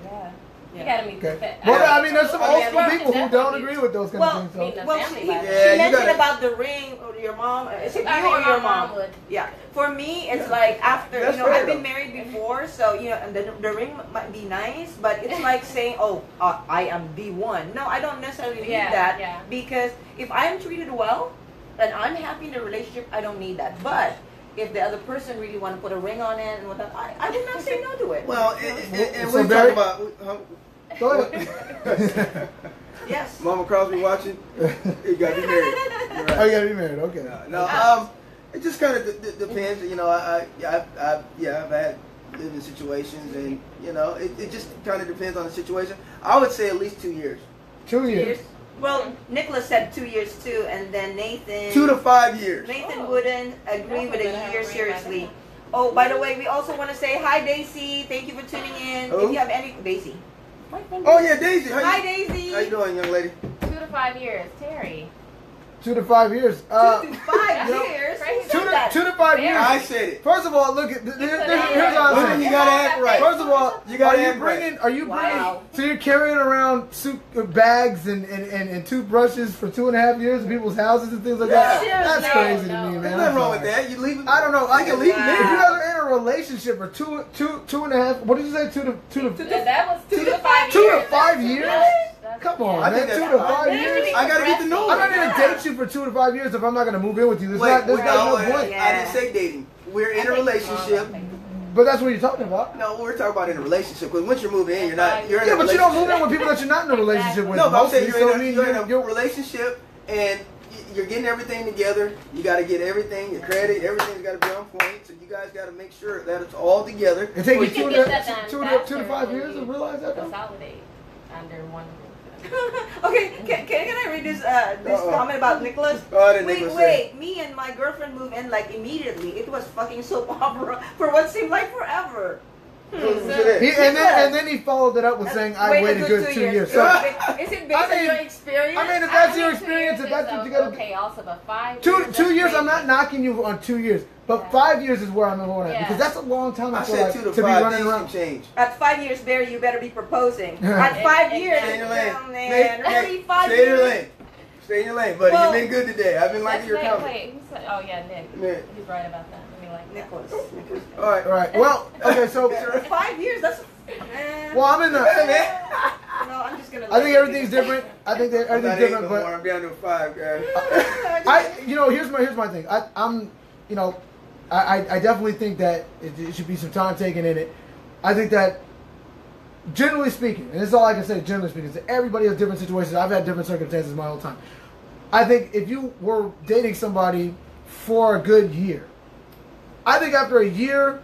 You Yeah. gotta meet Okay. the Well, I mean, there's some old school Yeah, people who don't definitely. agree with those kind Well, of things. meet So. the Well, family she like Yeah, she you mentioned gotta- about the ring or your mom. Is it I you mean, or your my mom mom? would. Yeah. For me, it's like after, That's you know, fair, I've been though. married before, so, you know, and the ring might be nice, but it's like saying, oh, I am the one. No, I don't necessarily need Yeah, that, yeah. because if I am treated well and I'm happy in the relationship, I don't need that. But if the other person really want to put a ring on it and whatnot, I would not say no to it. Well, and So we Barry- talk about. Go ahead. Yes. Mama Crosby watching. You got to be married. You're right. Oh, you gotta be married. Okay. No, it just kind of depends. You know, I've had living situations, and you know, it just kind of depends on the situation. I would say at least 2 years. 2 years. Well, Nicholas said 2 years too, and then Nathan. 2 to 5 years. Nathan Oh. wouldn't agree with a year, seriously. Oh, by the way, we also want to say hi, Daisy. Thank you for tuning in. Who? If you have any, Daisy. My friend Oh yeah, Daisy. Hi, Daisy. How you doing, young lady? 2 to 5 years, Terry. 2 to 5 years. 2 to 5 you know, years. crazy. Who said that? 2 to 5 years. I said it. First of all, look at here's how Women, I'm you saying. gotta act right. First of all, You gotta are you act right. bringing? Are you bringing? Wow. So you're carrying around bags and toothbrushes for 2.5 years in people's houses and things like that. Yeah. That's No, crazy to no. me, man. There's I'm nothing wrong with sorry. that. You leave. I don't know. You can leave Wow. me. If you guys are in a relationship for two and a half, what did you say? Two to That was 2 to 5 2 years. to 5 years? That's- Come on, I man. think 2 that's- to 5 There's years. really I gotta get to know I'm her. not gonna date you for 2 to 5 years if I'm not gonna move in with you. There's Wait, no no, point. Yeah. I didn't say dating. We're in a relationship. But that's what you're talking about. No, we're talking about in a relationship. Because once you're moving in, you're in Yeah, a but you don't relationship. move in with people that you're not in a relationship with. No, but I'm mostly, saying so you're I in mean, a you're- relationship and you're getting everything together. You got to get everything, your credit, everything's got to be on point. So you guys got to make sure that it's all together. It take you We can 2 get to that done 2 to 5 faster years to when realize that. Though? Consolidate under one roof. Okay, can I read this Uh-oh. comment about Nicholas? What did Wait, Nicholas wait. Me and my girlfriend moved in like immediately. It was fucking soap opera for what seemed like forever. Who said that? And then he followed it up with saying, "I Wait a waited good 2 years." So, Is it based I mean- on your experience? I mean, if that's your I think 2 experience, years if that's is what you gotta do. okay, also, but 5 2 years. 2 years. I'm that's not knocking you on 2 years, but Yeah. 5 years is where I'm going at Yeah. because that's a long time. I feel said like, 2 to be 5. running Things around. can change. At 5 years, Barry, you better be proposing. Yeah. At 5 years, Stay in your lane. oh, man, really 5 Stay in your years? lane. Stay in your lane, buddy. Well- You've been good today. I've been liking your Nick, comment. wait, who said, oh yeah, Nick. Nick. He's right about that. Let me like that. Nicholas. All right. All right. Well, okay. So, 5 years, that's... well, I'm in the. Hey, man. No, I'm just gonna... I think everything's different. I think that I'm not everything's 8 no different, more. but I'm down to 5, guys. here's my thing. I'm, you know, I definitely think that it should be some time taken in it. I think that, generally speaking, and this is all I can say, generally speaking, is that everybody has different situations. I've had different circumstances my whole time. I think if you were dating somebody for a good year, I think after a year,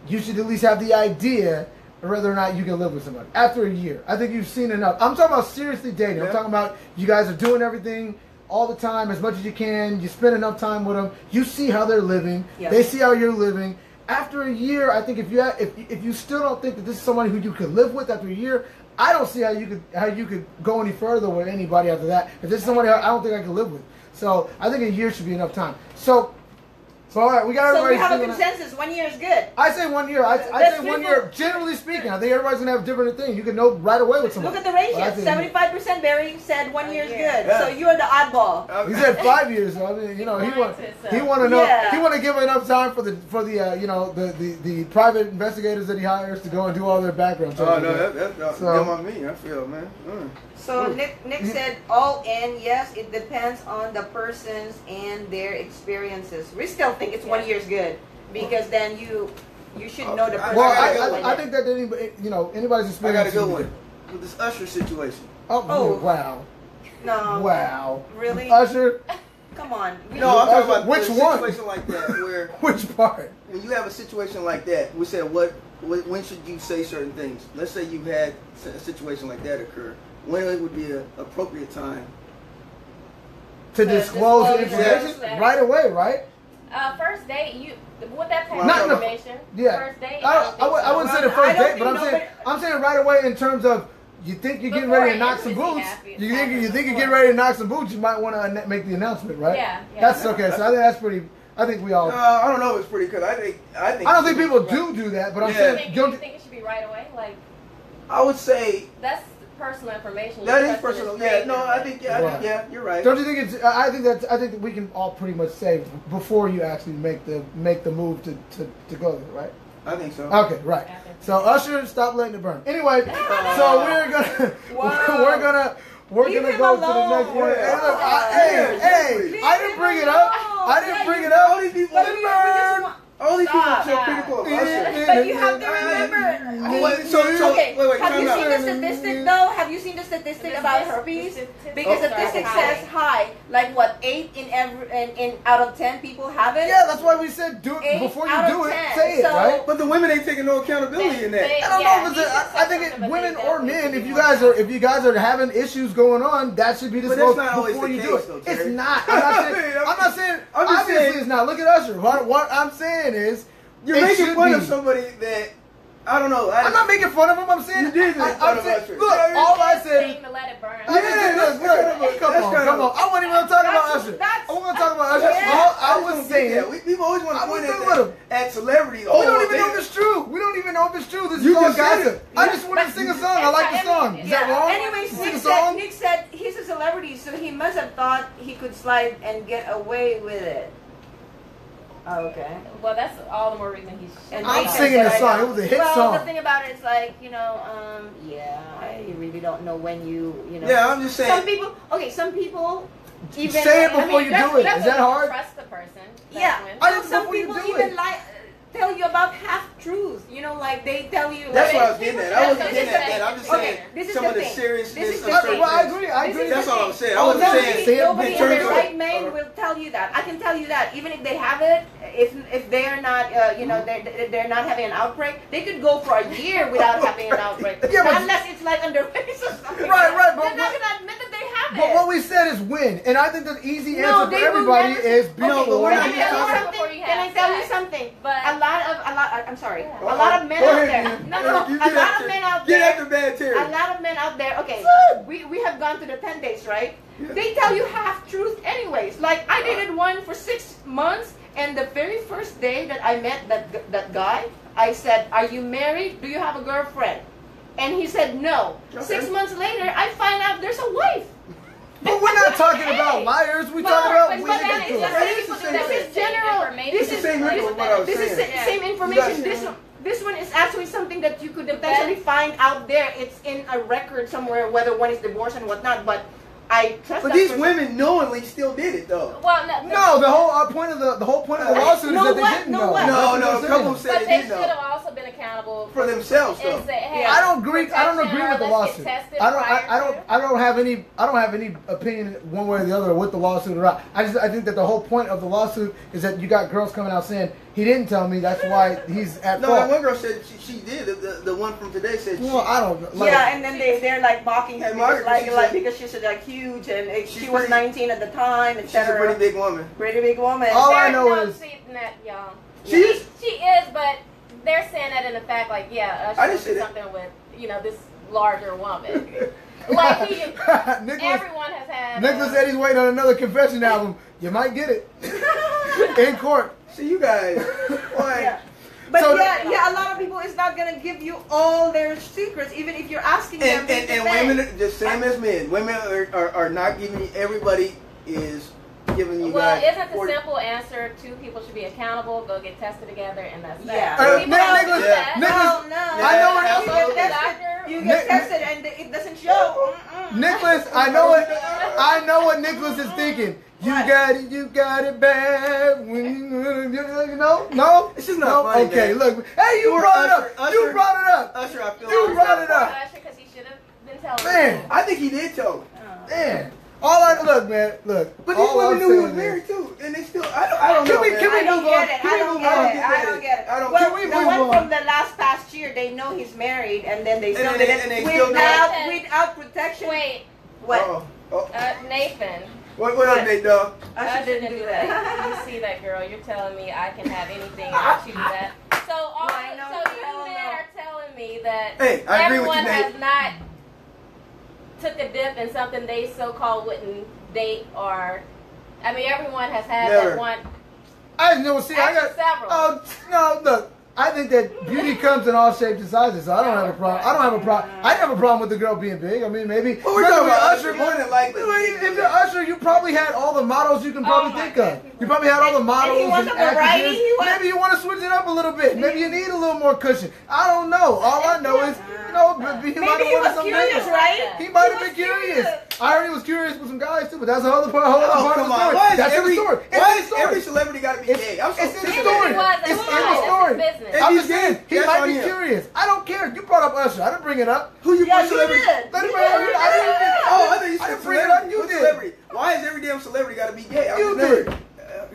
you should at least have the idea of whether or not you can live with somebody. After a year, I think you've seen enough. I'm talking about seriously dating. I'm Yeah. talking about you guys are doing everything all the time, as much as you can. You spend enough time with them. You see how they're living. Yeah. They see how you're living. After a year, I think if you still don't think that this is somebody who you could live with after a year, I don't see how you could go any further with anybody after that. If this is somebody I don't think I can live with, so I think a year should be enough time. So all right, we got So everybody. we have a feeling it. consensus. 1 year is good. I say 1 year. I That's say 1 people- year. Generally speaking, I think everybody's gonna have a different thing. You can know right away with someone. Look at the Well, I ratio. think- 75% Barry said 1 year is Yeah. good. Yeah. So you're the oddball. He said 5 years. So I mean, you know, he want to know. Yeah. He want to give enough time for the you know the private investigators that he hires to go and do all their background checks. Oh, no, that's So- them on me. I feel, man. So Nick said all in. Yes, it depends on the persons and their experiences. We still think it's 1 year is good because then you should know the person. Well, I got I think that anybody, you know, anybody's I experience. got a good one with this Usher situation. Oh, Oh. wow. No. Wow. Really? Usher, Come on. No, I'm talking about Which a one? situation like that where which part? when you have a situation like that, we said when should you say certain things? Let's say you had a situation like that occur. When it would be an appropriate time? To To disclose the disclose information that. right away, right? First date, you with that type Not of in the- information. Yeah. First date. I wouldn't say the I first don't date, but think I'm saying right away in terms of you think you're getting Before ready to knock some intimacy boots. happens. You think you're Before. getting ready to knock some boots. You might want to make the announcement, right? Yeah, yeah. That's okay. So I think that's pretty. I think we all. I don't know if it's pretty good. I think. I don't think people do that, but I'm Yeah. saying. Do Don't, you think it should be right away? Like I would say that's personal information. that You're is trusting personal. a Yeah, no, stranger. I think Right. yeah, you're right. don't you think it's? I think that we can all pretty much say before you actually make the move to go there, right? I think so. Okay, right. So Usher, stop letting it burn. Anyway, so we're gonna Wow. we're Leave gonna him go to the alone. next one. Yeah. Hey, look, Leave hey, I didn't bring it up. I didn't bring it up. All these people, Let it burn. all these people are so Stop. critical of Yeah. Usher. But you have to remember. Oh, wait, so Okay, wait, have you time seen out. the statistic though? Have you seen the statistic about herpes? Because the statistic high. says high. Like what, 8 in out of 10 people have it? Yeah, that's why we said do it 8 before you out do of it. 10. Say it, So- right? But the women ain't taking no accountability in that. I don't know if it's I think it, women or men, if you guys are having issues going on, that should be But that's disclosed not always before the you do case, it. though, It's Terry. not. I'm not saying. I'm just Obviously, saying- it's not. Look at Usher. What I'm saying is, You're it making should fun be. of somebody that I don't know. I'm not making fun of him. I'm saying You did make fun I'm of saying, Usher. look, all I said. Saying to let it burn. I just said, look, come on. I wasn't even gonna talk about Usher. I wasn't gonna talk about Usher. All I was saying. We've always want I to was point done with him. at celebrities. We don't even know if it's true. We don't even know if it's true. This You is all just said gossip. it. I just wanted to sing a song. I like the song. Is that wrong? Anyways, Sing a Nick song? said he's a celebrity, so he must have thought he could slide and get away with it. Okay. Well, that's all the more reason he's. And I'm Nick said singing the that I song. know. It was a hit well, song. the thing about it is like, yeah, I really don't know when you know. Yeah, I'm just saying. Some people even Say it before you do it. That's Is that when you hard? Trust the person. That's Yeah. when- I just Some before you people do even it. tell you about half truths. Like they tell you. That's like, what I was getting at. I wasn't This getting is at that. I'm just okay, saying this is some the of the thing. seriousness This is of the certain thing. Well, I things. agree. I This agree. is That's all I'm saying. I Oh, wasn't no, saying. say it Nobody in in terms their of- right mind will tell you that. I can tell you that. Even if they have it, if they're not, they're not having an outbreak, they could go for a year without having an outbreak. Yeah, but- unless it's like under race or something. Right, right, but They're not what- gonna admit that they have But it. what we said is win, and I think the easy No, answer they for will everybody never- is Okay, before. but we're Can not I even tell you talking- something? before you Can I have tell you sex. something? But- a lot. I'm sorry. Yeah. A lot of men Go out ahead, there. man. No, You a get lot after- of men out Get there. after bad Terry. A lot of men out there. Okay, we have gone to the 10 days, right? They tell you half truth, anyways. Like I dated one for 6 months, and the very first day that I met that guy, I said, "Are you married? Do you have a girlfriend?" And he said no. Okay. 6 months later, I find out there's a wife. But we're not talking about liars. We're talking about but winning that the is club. just It's people the do same that thing. This is general. This the same ritual of what I was This is saying. the same information. You guys- This one is actually something that you could potentially find out there. It's in a record somewhere, whether one is divorced and whatnot. But I trust. But that these person. women knowingly still did it though. Well, No, the whole point of the whole point of the lawsuit is No, that they what? didn't No, know. what? That's No, what no, I'm a saying. couple but said they they should did have know also been accountable for themselves though. and say, hey, Yeah. I don't agree. I don't protection agree or with the let's lawsuit. get tested I don't. prior I don't have any. I don't have any opinion one way or the other with the lawsuit or not. I think that the whole point of the lawsuit is that you got girls coming out saying he didn't tell me. That's why he's at No, that fault. one girl said she did. The one from today said Well, I don't. Like, Yeah, and then they're like mocking her Yeah, because, mocking her, because she's like huge and She's she was pretty- 19 at the time, she's a etc. pretty big woman. Pretty big woman. All I They're- know no, is- see, that, y'all. She is. She is, but they're saying that in the fact, like, yeah, I she didn't say did that. something with, this larger woman. Like, Nicholas, everyone has had. Nicholas said he's waiting on another confession album. You might get it in court. See you guys. Why? Yeah. But So- a lot of people is not gonna give you all their secrets, even if you're asking them. And face to face. women are just same as men. Women are not giving you. Everybody is giving you Well, guys. isn't the 40 simple answer two people should be accountable, go get tested together, and that's Yeah. that? People don't Nicholas, do that. Nicholas, No. I know Yeah, what You absolutely. get Doctor, tested, you Nick- get tested, and it doesn't show. Nicholas, I know what Nicholas is thinking. You What? got it bad. No. This is not funny, Okay, man. look. Hey, you Poor brought it up. Usher. You brought it up. Usher, I feel You like- brought it up. Usher, because he should have been telling Man. them. I think he did tell. Man, Look, man, look. But these all women I'm knew he was saying married is- too, and they still. I don't Can know. we- man. can we I don't move on? get it. Can I we don't move get on? it. I don't get it. I don't- Well, can we the move one on? from the past year, they know he's married, and then they still And did then it they still without protection. Wait, What? Oh. Nathan. What else, Nate, dog? I shouldn't do that. You see that girl? You're telling me I can have anything and I choose that. So, I know, so hell you men no. are telling me that Hey, I agree with you, everyone Nate. has not took a dip in something they so-called wouldn't date, or I mean, everyone has had Never. that one. I know. See, I got Several. Oh no, look. I think that beauty comes in all shapes and sizes, so I don't have a problem. I don't have a problem. I have a problem with the girl being big. I mean, maybe. Well, we're talking about Usher. more than likely. If you're Usher, you probably had all the models you can probably Oh, my think of. You probably had all the models he wants and a variety, actresses. he wants- Maybe you want to switch it up a little bit. Maybe you need a little more cushion. I don't know. All I know is, he might have Maybe he wanted was something curious, different. right? He might have was been curious. curious. I heard he was curious with some guys too, but that's a whole other part of Oh, the come on. story. Why is That's in the every story. It's why in the is story. every celebrity got to be gay? I'm so It's in the sick of story. that. It's in It's the fine. story. It's business. I'm If just he's saying, gay, he that's might on be him. curious. I don't care. You brought up Usher. I didn't bring it up. Who you Yeah, put you celebrity? did. Let him You bring it up. did. I didn't- Oh, I thought you I said didn't bring it up. celebrity. You What did. celebrity? Why is every damn celebrity got to be gay? I You was never. did.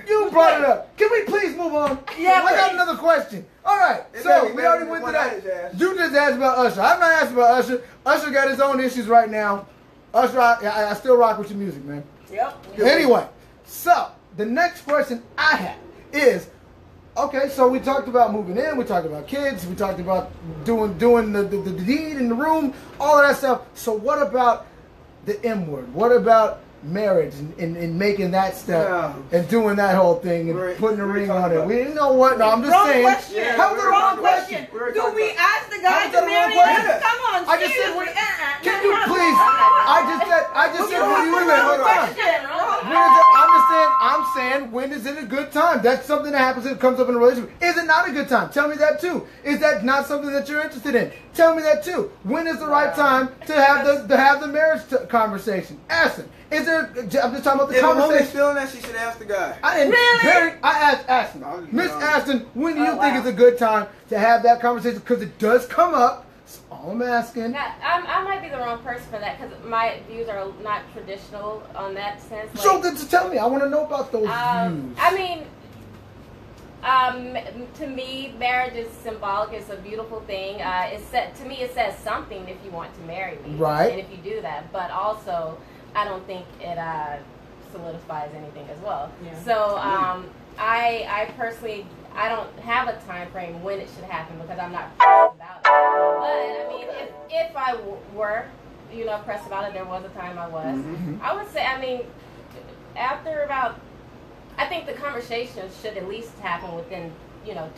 You brought it up. Can we please move on? Yeah, I got please. another question. All right, It so better be we better already than went to one that. I just asked. You just asked about Usher. I'm not asking about Usher. Usher got his own issues right now. Usher, I still rock with your music, man. Yep. Anyway, so the next question I have is, okay, so we talked about moving in, we talked about kids, we talked about doing the deed in the room, all of that stuff. So what about the M word? What about marriage and making that step Yeah. and doing that whole thing and We're- putting a we're ring talking on it? about- We didn't know what. No, I'm just Wrong saying. question. Yeah, How was it a Wrong wrong question? We were Do talking we about- ask the How guy is that to a marry wrong us? question? Come on, I just said, seriously. can you please? I just said. When you wait a minute, hold on. I'm saying, when is it a good time? That's something that happens and comes up in a relationship. Is it not a good time? Tell me that too. Is that not something that you're interested in? Tell me that too. When is the right time to have the marriage conversation? Ask him. Is there? I'm just talking about the If a woman's conversation. feeling that, she should ask the guy. I didn't. Really? I asked Ashton. I'm just Miss wrong. Ashton, when do you Oh, think wow. is a good time to have that conversation? Because it does come up. That's all I'm asking. Now, I might be the wrong person for that because my views are not traditional on that sense. Like, So then just tell me. I want to know about those views. I mean, to me, marriage is symbolic. It's a beautiful thing. To me, it says something if you want to marry me, Right. And if you do that, but also, I don't think it solidifies anything as well. Yeah. So, I personally, I don't have a time frame when it should happen because I'm not pressed about it. But I mean, if I were, pressed about it, there was a time I was. Mm-hmm. I would say, I mean, after about, I think the conversation should at least happen within,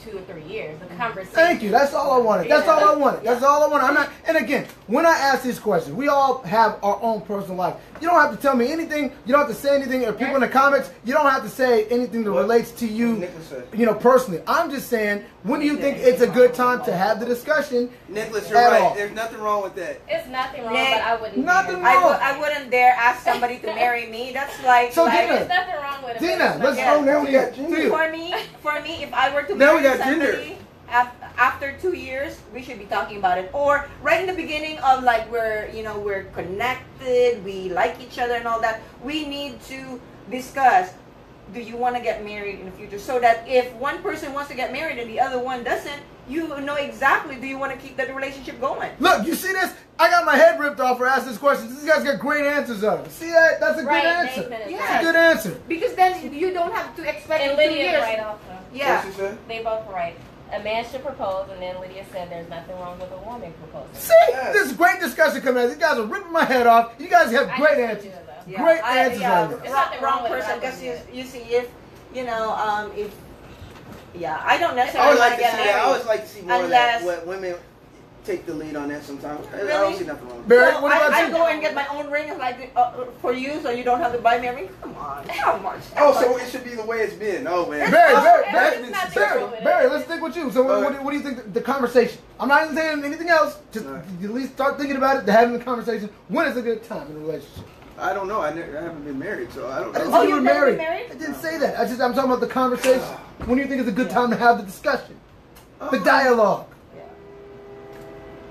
2 or 3 years. The conversation. Thank you. That's all I wanted. That's all I wanted. That's all I wanted. I'm not. And again, when I ask these questions, we all have our own personal life. You don't have to tell me anything. You don't have to say anything. Or people in the comments, you don't have to say anything that What? relates to you. Nicholas said. Personally. I'm just saying, when do you think it's a good time to have the discussion? Nicholas, you're At right. all. There's nothing wrong with that. It's nothing wrong, Nick, but I wouldn't. nothing dare. wrong. I wouldn't dare ask somebody to marry me. That's like, So like Dina, There's nothing wrong with it. Dina, but let's it's go not- now. We We got got Junior. you. for me, if I were to Now we marry got gender. somebody after 2 years, we should be talking about it. Or right in the beginning of like we're connected, we like each other and all that. We need to discuss. Do you want to get married in the future? So that if one person wants to get married and the other one doesn't, you know exactly. Do you want to keep that relationship going? Look, you see this? I got my head ripped off for asking this question. These guys got great answers on it. See that? That's a Right, good answer. Nathan is Yeah. That's a good answer. Because then you don't have to expect And in 2 Lydia's years. right also. Yeah. What she said? They both were right. A man should propose, and then Lydia said there's nothing wrong with a woman proposing. See? This is great discussion coming out. These guys are ripping my head off. You guys have I great just answers. do it, though. Yeah, Great answers on this. There's nothing wrong wrong with it, person. but I Because wouldn't you see, if I don't I necessarily would like want to to see get that. I married. always like to see more Unless- of that. What women take the lead on that sometimes. I don't Really? see nothing wrong with Barry, So what about I you? go and get my own ring like for you, so you don't have to buy me a ring. Come on, how much? Oh, so it should be the way it's been. Oh, man. Barry, There's Barry, nothing Barry, wrong with it. Barry, let's stick with you. So Okay. what do you think the conversation? I'm not even saying anything else. Just All right. you at least start thinking about it, having the conversation. When is a good time in a relationship? I don't know. I haven't been married, so I don't I didn't know. say you were you've never been married. married? I didn't say that. I'm talking about the conversation. When do you think is a good time to have the discussion? The dialogue.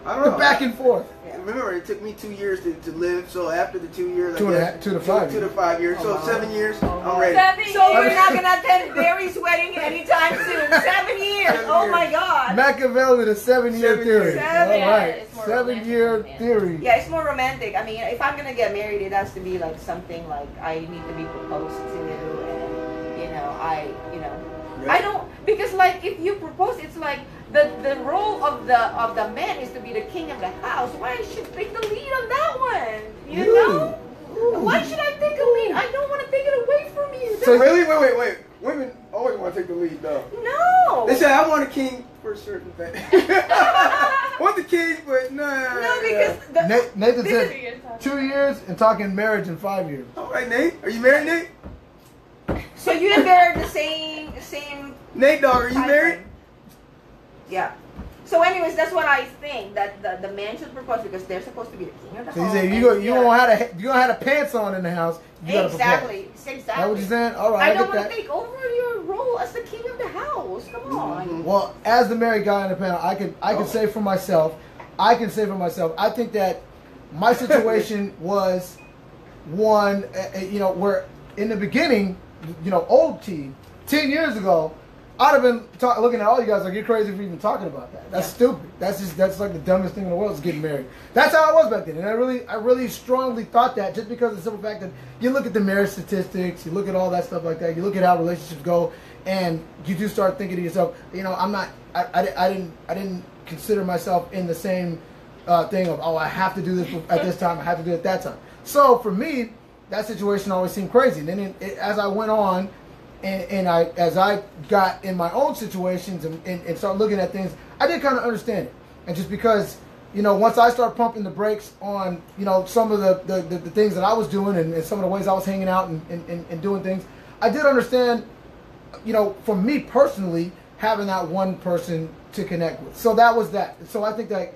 I don't The know. back and forth. You remember it took me 2 years to live. So after the 2 years, Two I and a guess, half- 2 to 5 2 to 5 years. Oh, So wow. 7 years, Oh, I'm ready. 7 So years. we're not gonna attend Barry's wedding anytime soon. 7 years. 7 Oh years. my God. Machiavelli, the 7-year 7 theory. years. Seven. All right, It's more 7-year romantic. theory. Yeah, it's more romantic. I mean, if I'm gonna get married, it has to be like something like I need to be proposed to, and I don't, because like if you propose, it's like the role of the man is to be the king of the house. Why should I take the lead on that one? You know? Why should I take a lead? I don't want to take it away from you. So really, wait. Women always want to take the lead, though. No. They say I want a king for a certain thing. I want the king, but nah. No, because Nathan This said 2 years and talking marriage in 5 years. All right, Nate. Are you married, Nate? so you and they're the same Nate, dog, are you time married? frame. Yeah. So, anyways, that's what I think, that the man should propose because they're supposed to be the king of the So you home. say and you don't have the pants on in the house. You gotta propose. Exactly. Is that what you're saying? All right, I I don't get want that. to take over your role as the king of the house. Come on. Mhm. Well, as the married guy on the panel, I can say for myself, I think that my situation was one, where in the beginning, old T, 10 years ago, I'd have been looking at all you guys like you're crazy for even talking about that. That's stupid. That's like the dumbest thing in the world is getting married. That's how I was back then, and I really strongly thought that just because of the simple fact that you look at the marriage statistics, you look at all that stuff like that, you look at how relationships go, and you do start thinking to yourself, I didn't consider myself in the same thing of I have to do this at this time, I have to do it at that time. So for me, that situation always seemed crazy. And then as I went on. And as I got in my own situations and started looking at things, I did kind of understand it. And just because, once I started pumping the brakes on, some of the things that I was doing and some of the ways I was hanging out and doing things, I did understand, for me personally, having that one person to connect with. So that was that. So I think that,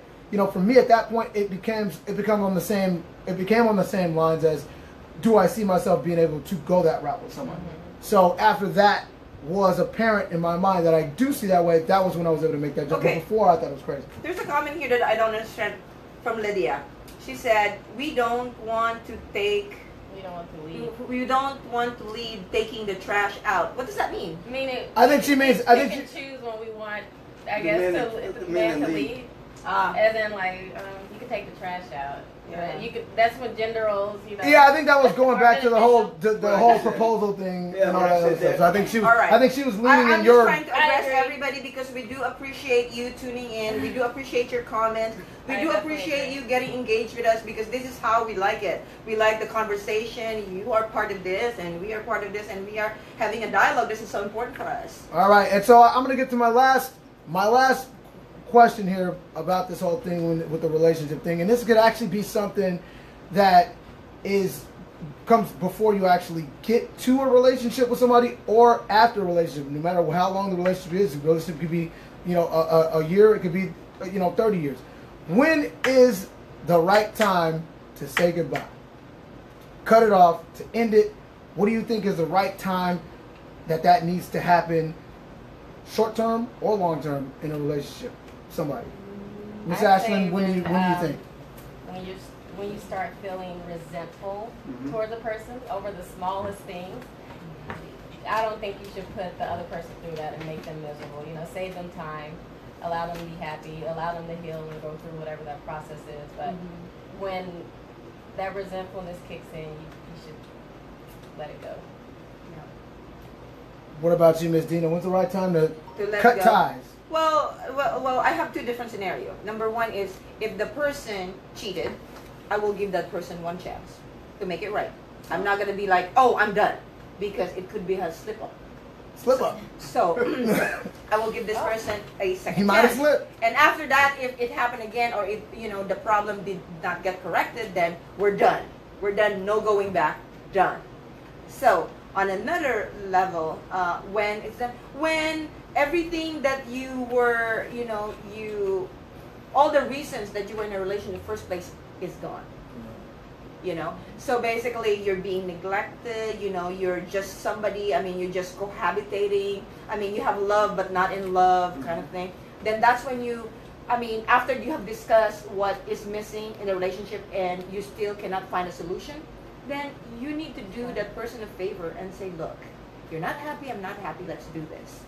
for me at that point, it became on the same lines as, do I see myself being able to go that route with someone? Mm-hmm. So after that was apparent in my mind that I do see that way, that was when I was able to make that jump. Okay. But before, I thought it was crazy. There's a comment here that I don't understand from Lydia. She said, we don't want to lead taking the trash out. What does that mean? I think she means. I think can choose when we want, I The guess, man the to man to lead. lead. As in, like, you can take the trash out. Yeah. You could. That's what gender roles. Yeah, I think that was going back to the whole Right. whole proposal thing Yeah, and all right, that other said stuff. that. So I think she was. All right. I think she was leaning I'm in just your. trying to I address agree. everybody because we do appreciate you tuning in. We do appreciate your comments. We I do definitely appreciate agree. you getting engaged with us because this is how we like it. We like the conversation. You are part of this, and we are part of this, and we are having a dialogue. This is so important for us. All right, and so I'm gonna get to my last question here about this whole thing with the relationship thing, and this could actually be something that comes before you actually get to a relationship with somebody or after a relationship. No matter how long the relationship is, the relationship could be, a year. It could be, 30 years. When is the right time to say goodbye? Cut it off, to end it. What do you think is the right time that needs to happen, short term or long term, in a relationship? Somebody. Miss I'd say Ashlyn, when do you think? When you start feeling resentful Mhm. towards a person over the smallest things, I don't think you should put the other person through that and make them miserable. Save them time, allow them to be happy, allow them to heal and go through whatever that process is. But when that resentfulness kicks in, you should let it go. What about you, Miss Dina? When's the right time to let cut it go. ties? Well, I have two different scenarios. Number one is if the person cheated, I will give that person one chance to make it right. I'm not going to be like, oh, I'm done, because it could be a slip up. Slip up. So I will give this person a second He might have chance. slipped. And after that, if it happened again, or if the problem did not get corrected, then we're done. We're done. No going back. Done. So on another level, when everything that you were, all the reasons that you were in a relationship in the first place is gone. So basically you're being neglected, you're just somebody, you're just cohabitating, you have love but not in love kind of thing. Then that's when you I mean, after you have discussed what is missing in the relationship and you still cannot find a solution, then you need to do that person a favor and say, look, you're not happy, I'm not happy, let's do this.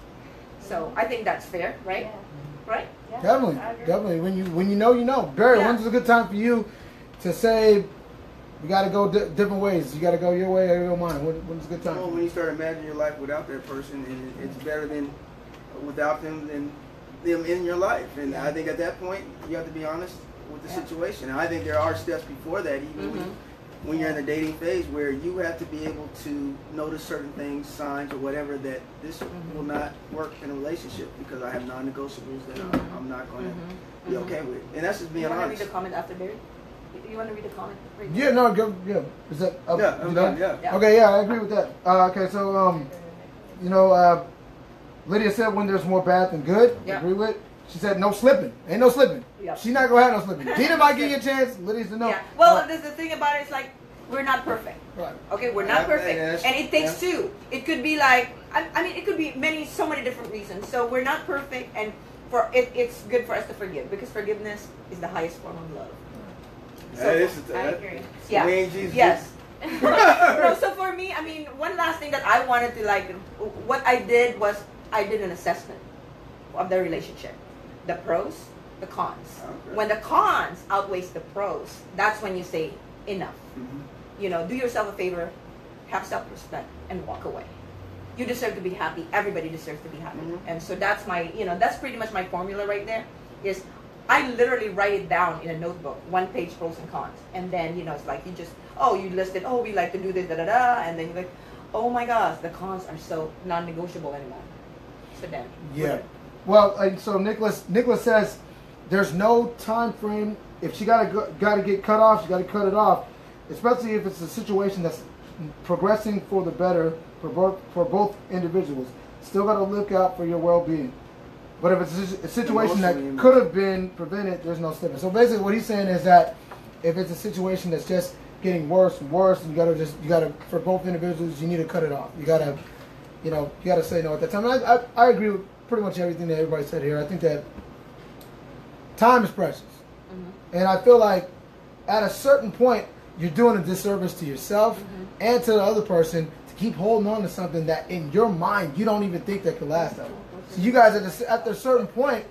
So I think that's fair, right? Yeah. Right? Yeah, Definitely, I agree. definitely. When you know, you know. Barry, Yeah. when's a good time for you to say we got to go different ways? You got to go your way or your mine. When's a good time? Well, when you start imagining your life without that person, and it's better than without them than them in your life. And I think at that point, you have to be honest with the situation. And I think there are steps before that, even when you're in the dating phase, where you have to be able to notice certain things, signs, or whatever, that this will not work in a relationship because I have non-negotiables that I'm not going to be okay with. And that's just being You want to read honest. the comment after Barry? You want to read the comment? Right Yeah, no, go, yeah. Is that Yeah, I'm you done. done? Yeah. Okay, yeah, I agree with that. Okay, so you know, Lydia said when there's more bad than good. Yeah. Agree with. She said no slipping. Ain't no slipping. Yeah. She not gonna have no slipping. Tina might give you a chance. Lydia's the no. Yeah. Well, there's the thing about it is like we're not perfect. Right. Okay, we're not Yeah, perfect, and and it takes two. It could be like I mean, it could be so many different reasons. So we're not perfect, and for it's good for us to forgive because forgiveness is the highest form of love. I agree. Yeah. We ain't Jesus. Yes. No, so for me, I mean, one last thing that I wanted to like, what I did was I did an assessment of the relationship, the pros, the cons. Okay. When the cons outweighs the pros, that's when you say enough. Mhm. You know, do yourself a favor, have self-respect, and walk away. You deserve to be happy. Everybody deserves to be happy. And so that's my, that's pretty much my formula right there. Is I literally write it down in a notebook, 1 page pros and cons, and then it's like you just you listed we like to do this and then you're like, oh my gosh, the cons are so non-negotiable anymore. So then Yeah. Well, so Nicholas says there's no time frame. If she gotta get cut off, she gotta cut it off. Especially if it's a situation that's progressing for the better for both individuals. Still gotta look out for your well-being. But if it's a situation that could have been prevented, there's no slipping. So basically, what he's saying is that if it's a situation that's just getting worse and worse, and you gotta for both individuals, you need to cut it off. You gotta say no at that time. And I agree with pretty much everything that everybody said here. I think that time is precious, and I feel like at a certain point, you're doing a disservice to yourself and to the other person to keep holding on to something that in your mind you don't even think that could last ever. So you guys at a certain point,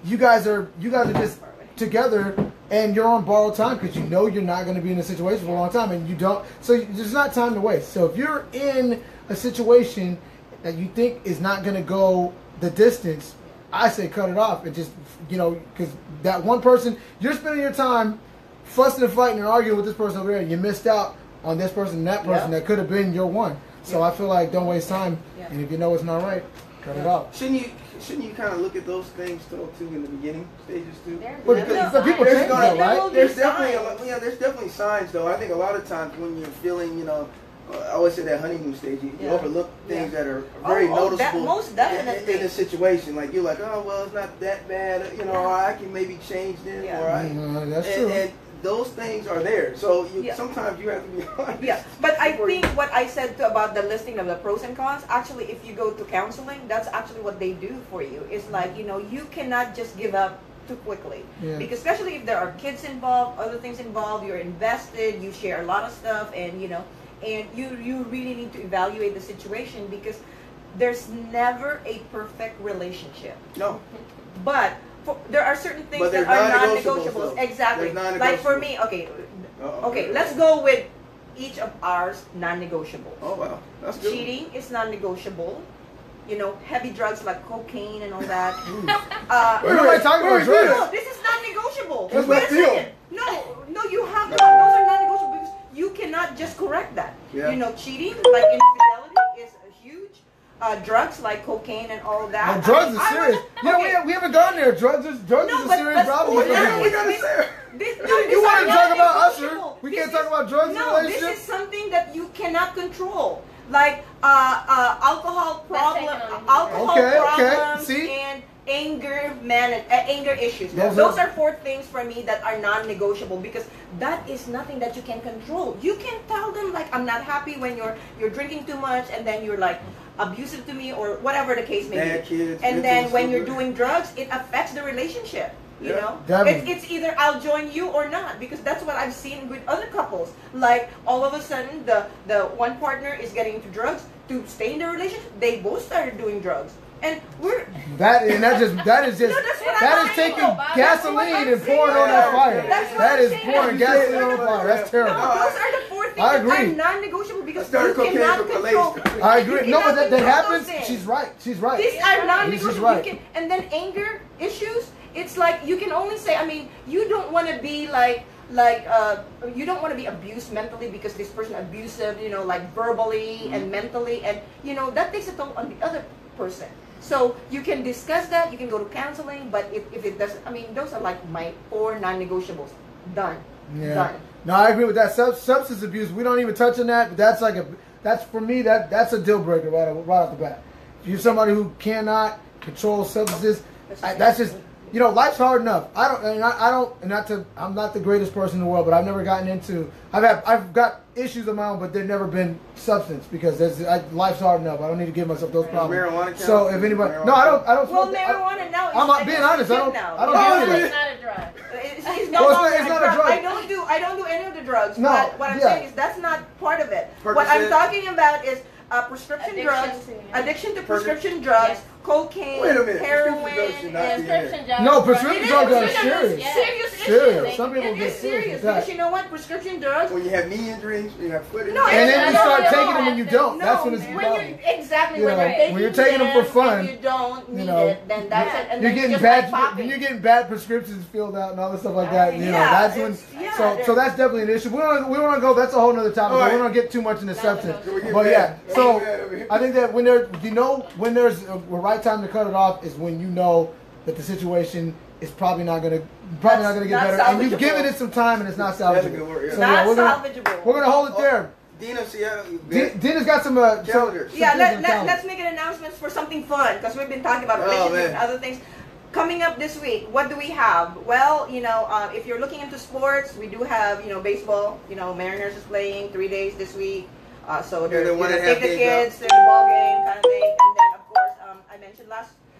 you guys are just together and you're on borrowed time because you know you're not going to be in a situation for a long time and you don't. So there's not time to waste. So if you're in a situation that you think is not going to go the distance, I say cut it off and just because that one person you're spending your time fussing and fighting and arguing with this person over there, you missed out on this person and that person that could have been your one. So I feel like don't waste time, and if you know it's not right, cut it off. Shouldn't you kind of look at those things too in the beginning stages too? But people There's change gonna- though, right? There's definitely there's definitely signs though. I think a lot of times when you're feeling, I always say that honeymoon stage, you overlook things that are very noticeable most definitely. in a situation. Like you're like, oh well, it's not that bad, or I can maybe change this, or That's true. and those things are there. So sometimes you have to be honest. Yeah, but I think what I said about the listing of the pros and cons, actually, if you go to counseling, that's actually what they do for you. It's like, you cannot just give up too quickly. Yeah. Because especially if there are kids involved, other things involved, you're invested, you share a lot of stuff, and, and you really need to evaluate the situation because there's never a perfect relationship. No. But there are certain things But that they're are non-negotiables, non-negotiables. though. Exactly. They're non-negotiables. Like for me, okay, let's go with each of ours non-negotiables. Oh wow, that's good. Cheating is non-negotiable. Heavy drugs like cocaine and all that. We're not talking about drugs. No, this is non-negotiable. That's Wait a my deal. second. No, you have to. Those are non-negotiable because you cannot just correct that. Yeah. Cheating, like infidelity, is huge. Drugs like cocaine and all that. Well, drugs I are serious. wasn't- We haven't gone there. Drugs is a serious problem. What for the hell people. we gotta say? You want to talk about Usher? We can't talk about drugs in a No, this relationship? is something that you cannot control. Like alcohol Okay, problems see? and anger issues. Those Those are- are 4 things for me that are non-negotiable because that is nothing that you can control. You can tell them like I'm not happy when you're drinking too much and then you're like abusive to me or whatever the case may Bad be. kids, And then mental when you're stupid. doing drugs, it affects the relationship. You know, definitely. it's either I'll join you or not, because that's what I've seen with other couples. Like all of a sudden, the one partner is getting into drugs. To stay in the relationship, they both started doing drugs, and we're that is just No, that's what that I'm is saying. taking That's gasoline what I'm and pouring on saying. that fire. That's what That I'm is saying. pouring gasoline on the fire. That's No, terrible. those are the four things I that agree. are non-negotiable because I started you cocaine cannot for control. Malaysia. I agree. You No, but cannot that control happens. those things. She's right. She's right. These are She's non-negotiable. right. You can, and then anger issues. It's like you can only say. I mean, you don't want to be like you don't want to be abused mentally because this person abusive. You know, like verbally and mentally, and you know that takes a toll on the other person. So you can discuss that. You can go to counseling, but if it doesn't, I mean, those are like my 4 non-negotiables. Done. Yeah. Done. No, I agree with that. Substance abuse. We don't even touch on that. But that's for me. That's a deal breaker right off the bat. If you're somebody who cannot control substances, that's just. You know, life's hard enough. I'm not the greatest person in the world, but I've never gotten into. I've got issues of my own, but they've never been substance because life's hard enough. I don't need to give myself those problems. Marijuana count? So if anybody, Marijuana no, I don't. Well, smoke. marijuana now. Is, I'm not being honest. I don't No, do it's it. It's not a drug. It's no Well, it's longer not- it's not a drug. I don't do any of the drugs. No, But what I'm yeah. saying is that's not part of it. What Percocet. I'm talking about is prescription Addiction drugs, to- addiction to prescription drugs, Yes. cocaine, Wait a minute. heroin, Prescription drugs should not and be Prescription drugs. No, prescription It is drugs are prescription drugs. serious. Yes. Serious Serious. issue. Some people It get is serious serious with that. because you know what? Prescription drugs. When you have knee injuries, when you have foot injuries. No, And then you No, start no, taking them when you don't. No, That's when it's a when problem. you're exactly You when know, you're taking when you're taking them for them fun, and you don't need know, it, then that's it. And You're then getting just bad. like popping. You're getting bad prescriptions filled out and all this stuff like that. You know, Yeah, that's when. it's- yeah, So they're- that's definitely an issue. We want to go. That's a whole other topic. All right. We don't get too much into substance. Can we get But back? yeah, Can so we get back over here? I think that when there's a right time to cut it off is when you know that the situation is probably not gonna get Not better, and you've salvageable. given it some time and it's not That's a salvageable. good word, yeah. So Not we're salvageable. gonna hold it there. Dina, Seattle. Dina's got some Calendars. Yeah, things on the calendar. let's make an announcements for something fun because we've been talking about Oh, relationships and man. other things. Coming up this week, what do we have? Well, you know, if you're looking into sports, we do have, you know, baseball. You know, Mariners is playing 3 days this week. So they're the one gonna and a take half the days kids to the ball game kind of thing. And then, of course, I mentioned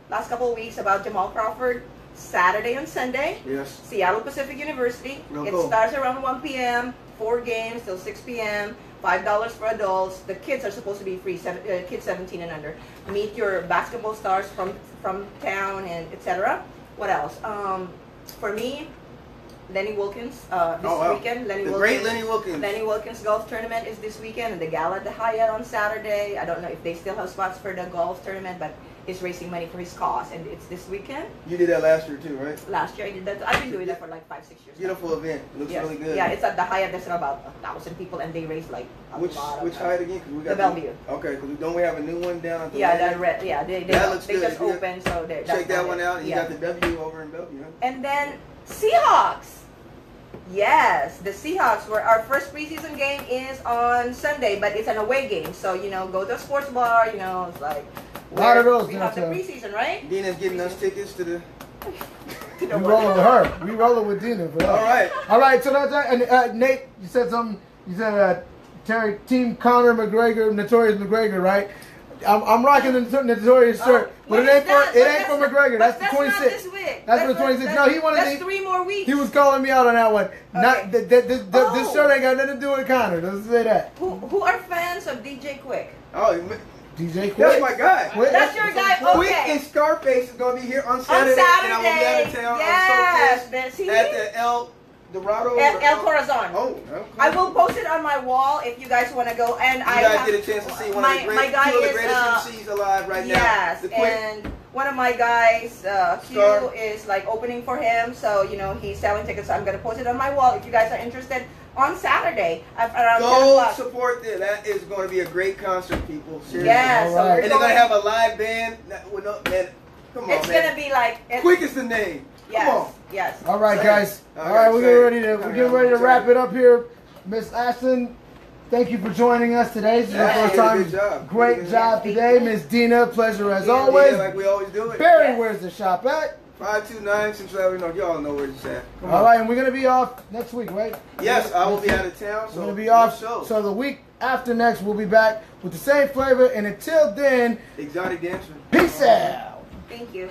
last couple of weeks about Jamal Crawford. Saturday and Sunday, Yes. Seattle Pacific University. Real It cool. starts around 1 p.m., 4 games till 6 p.m., $5 for adults. The kids are supposed to be free, kids 17 and under. Meet your basketball stars from town and etc. What else? For me, Lenny Wilkins this wow. weekend. The great Lenny Wilkins. Lenny Wilkins golf tournament is this weekend, and the gala at the Hyatt on Saturday. I don't know if they still have spots for the golf tournament, but he's raising money for his cause, and it's this weekend. You did that last year too, right? Last year I did that. I've been doing that for like 5-6 years. now. Beautiful event. Looks Yes. really good. Yeah, it's at the Hyatt. There's about 1,000 people, and they raise like a Which lot of which height again? 'Cause we got The Bellevue. Okay, because don't we have a new one down at the Yeah, landing? That looks they good. just You opened, so they Check that one out. And you Yeah. got the W over in Bellevue. Huh? And then Seahawks. Yes, the Seahawks were our first preseason game is on Sunday, but it's an away game. So, you know, go to a sports bar, you know, it's like A lot of those we have the downtown. preseason, right? Dina's getting us tickets to the. We rolling with her. We rolling with Dina for that. All right. All right. So that's and Nate, you said something. You said Terry Team Conor McGregor, Notorious McGregor, right? I'm rocking the Notorious shirt, but it ain't for McGregor. That's the 26th. Not this week. That's for the 26th. No, he wanted That's to. 3 more weeks. He was calling me out on that one. Not Okay. this Oh. shirt ain't got nothing to do with Conor. Doesn't say that. Who are fans of DJ Quick? Oh, DJ Quick. that's my guy. Quick. That's your guy. Quick Okay. and Scarface is going to be here on On Saturday. And I will be out Saturday. of town Yes. on That's Soul at the El Dorado. El Corazon. Oh, okay. I will post it on my wall if you guys want to go. And You I guys have, get a chance to see one my, of the, my guy two of the is, greatest MCs alive right now. yes, The Quick. and one of my guys, Star. Hugh, is like opening for him. So, you know, he's selling tickets. So I'm going to post it on my wall if you guys are interested on Saturday at around 10 Go o'clock. support them. That is going to be a great concert, people. Seriously. Yeah, All so right. we're And they're going going, to have a live band. With no, man, come on, it's man. going to be like, Quick is the name. yes, Come on. yes. All right, Say it. guys. All All right, right, we're say getting it. ready to wrap it up here. Miss Ashton, thank you for joining us today. This is your Yeah, first you did a time. good job. Great You did a job good today, job. Miss Dina. Pleasure as Yeah, always. Yeah, like we always do it. Barry, Yes. where's the shop at? 529 Central Avenue North. Y'all know where it's at. Come All on. right, and we're gonna be off next week, right? Yes, I will be out of town. So We're gonna be no off. shows. So the week after next, we'll be back with the same flavor. And until then, Exotic dancer. peace out. Thank you.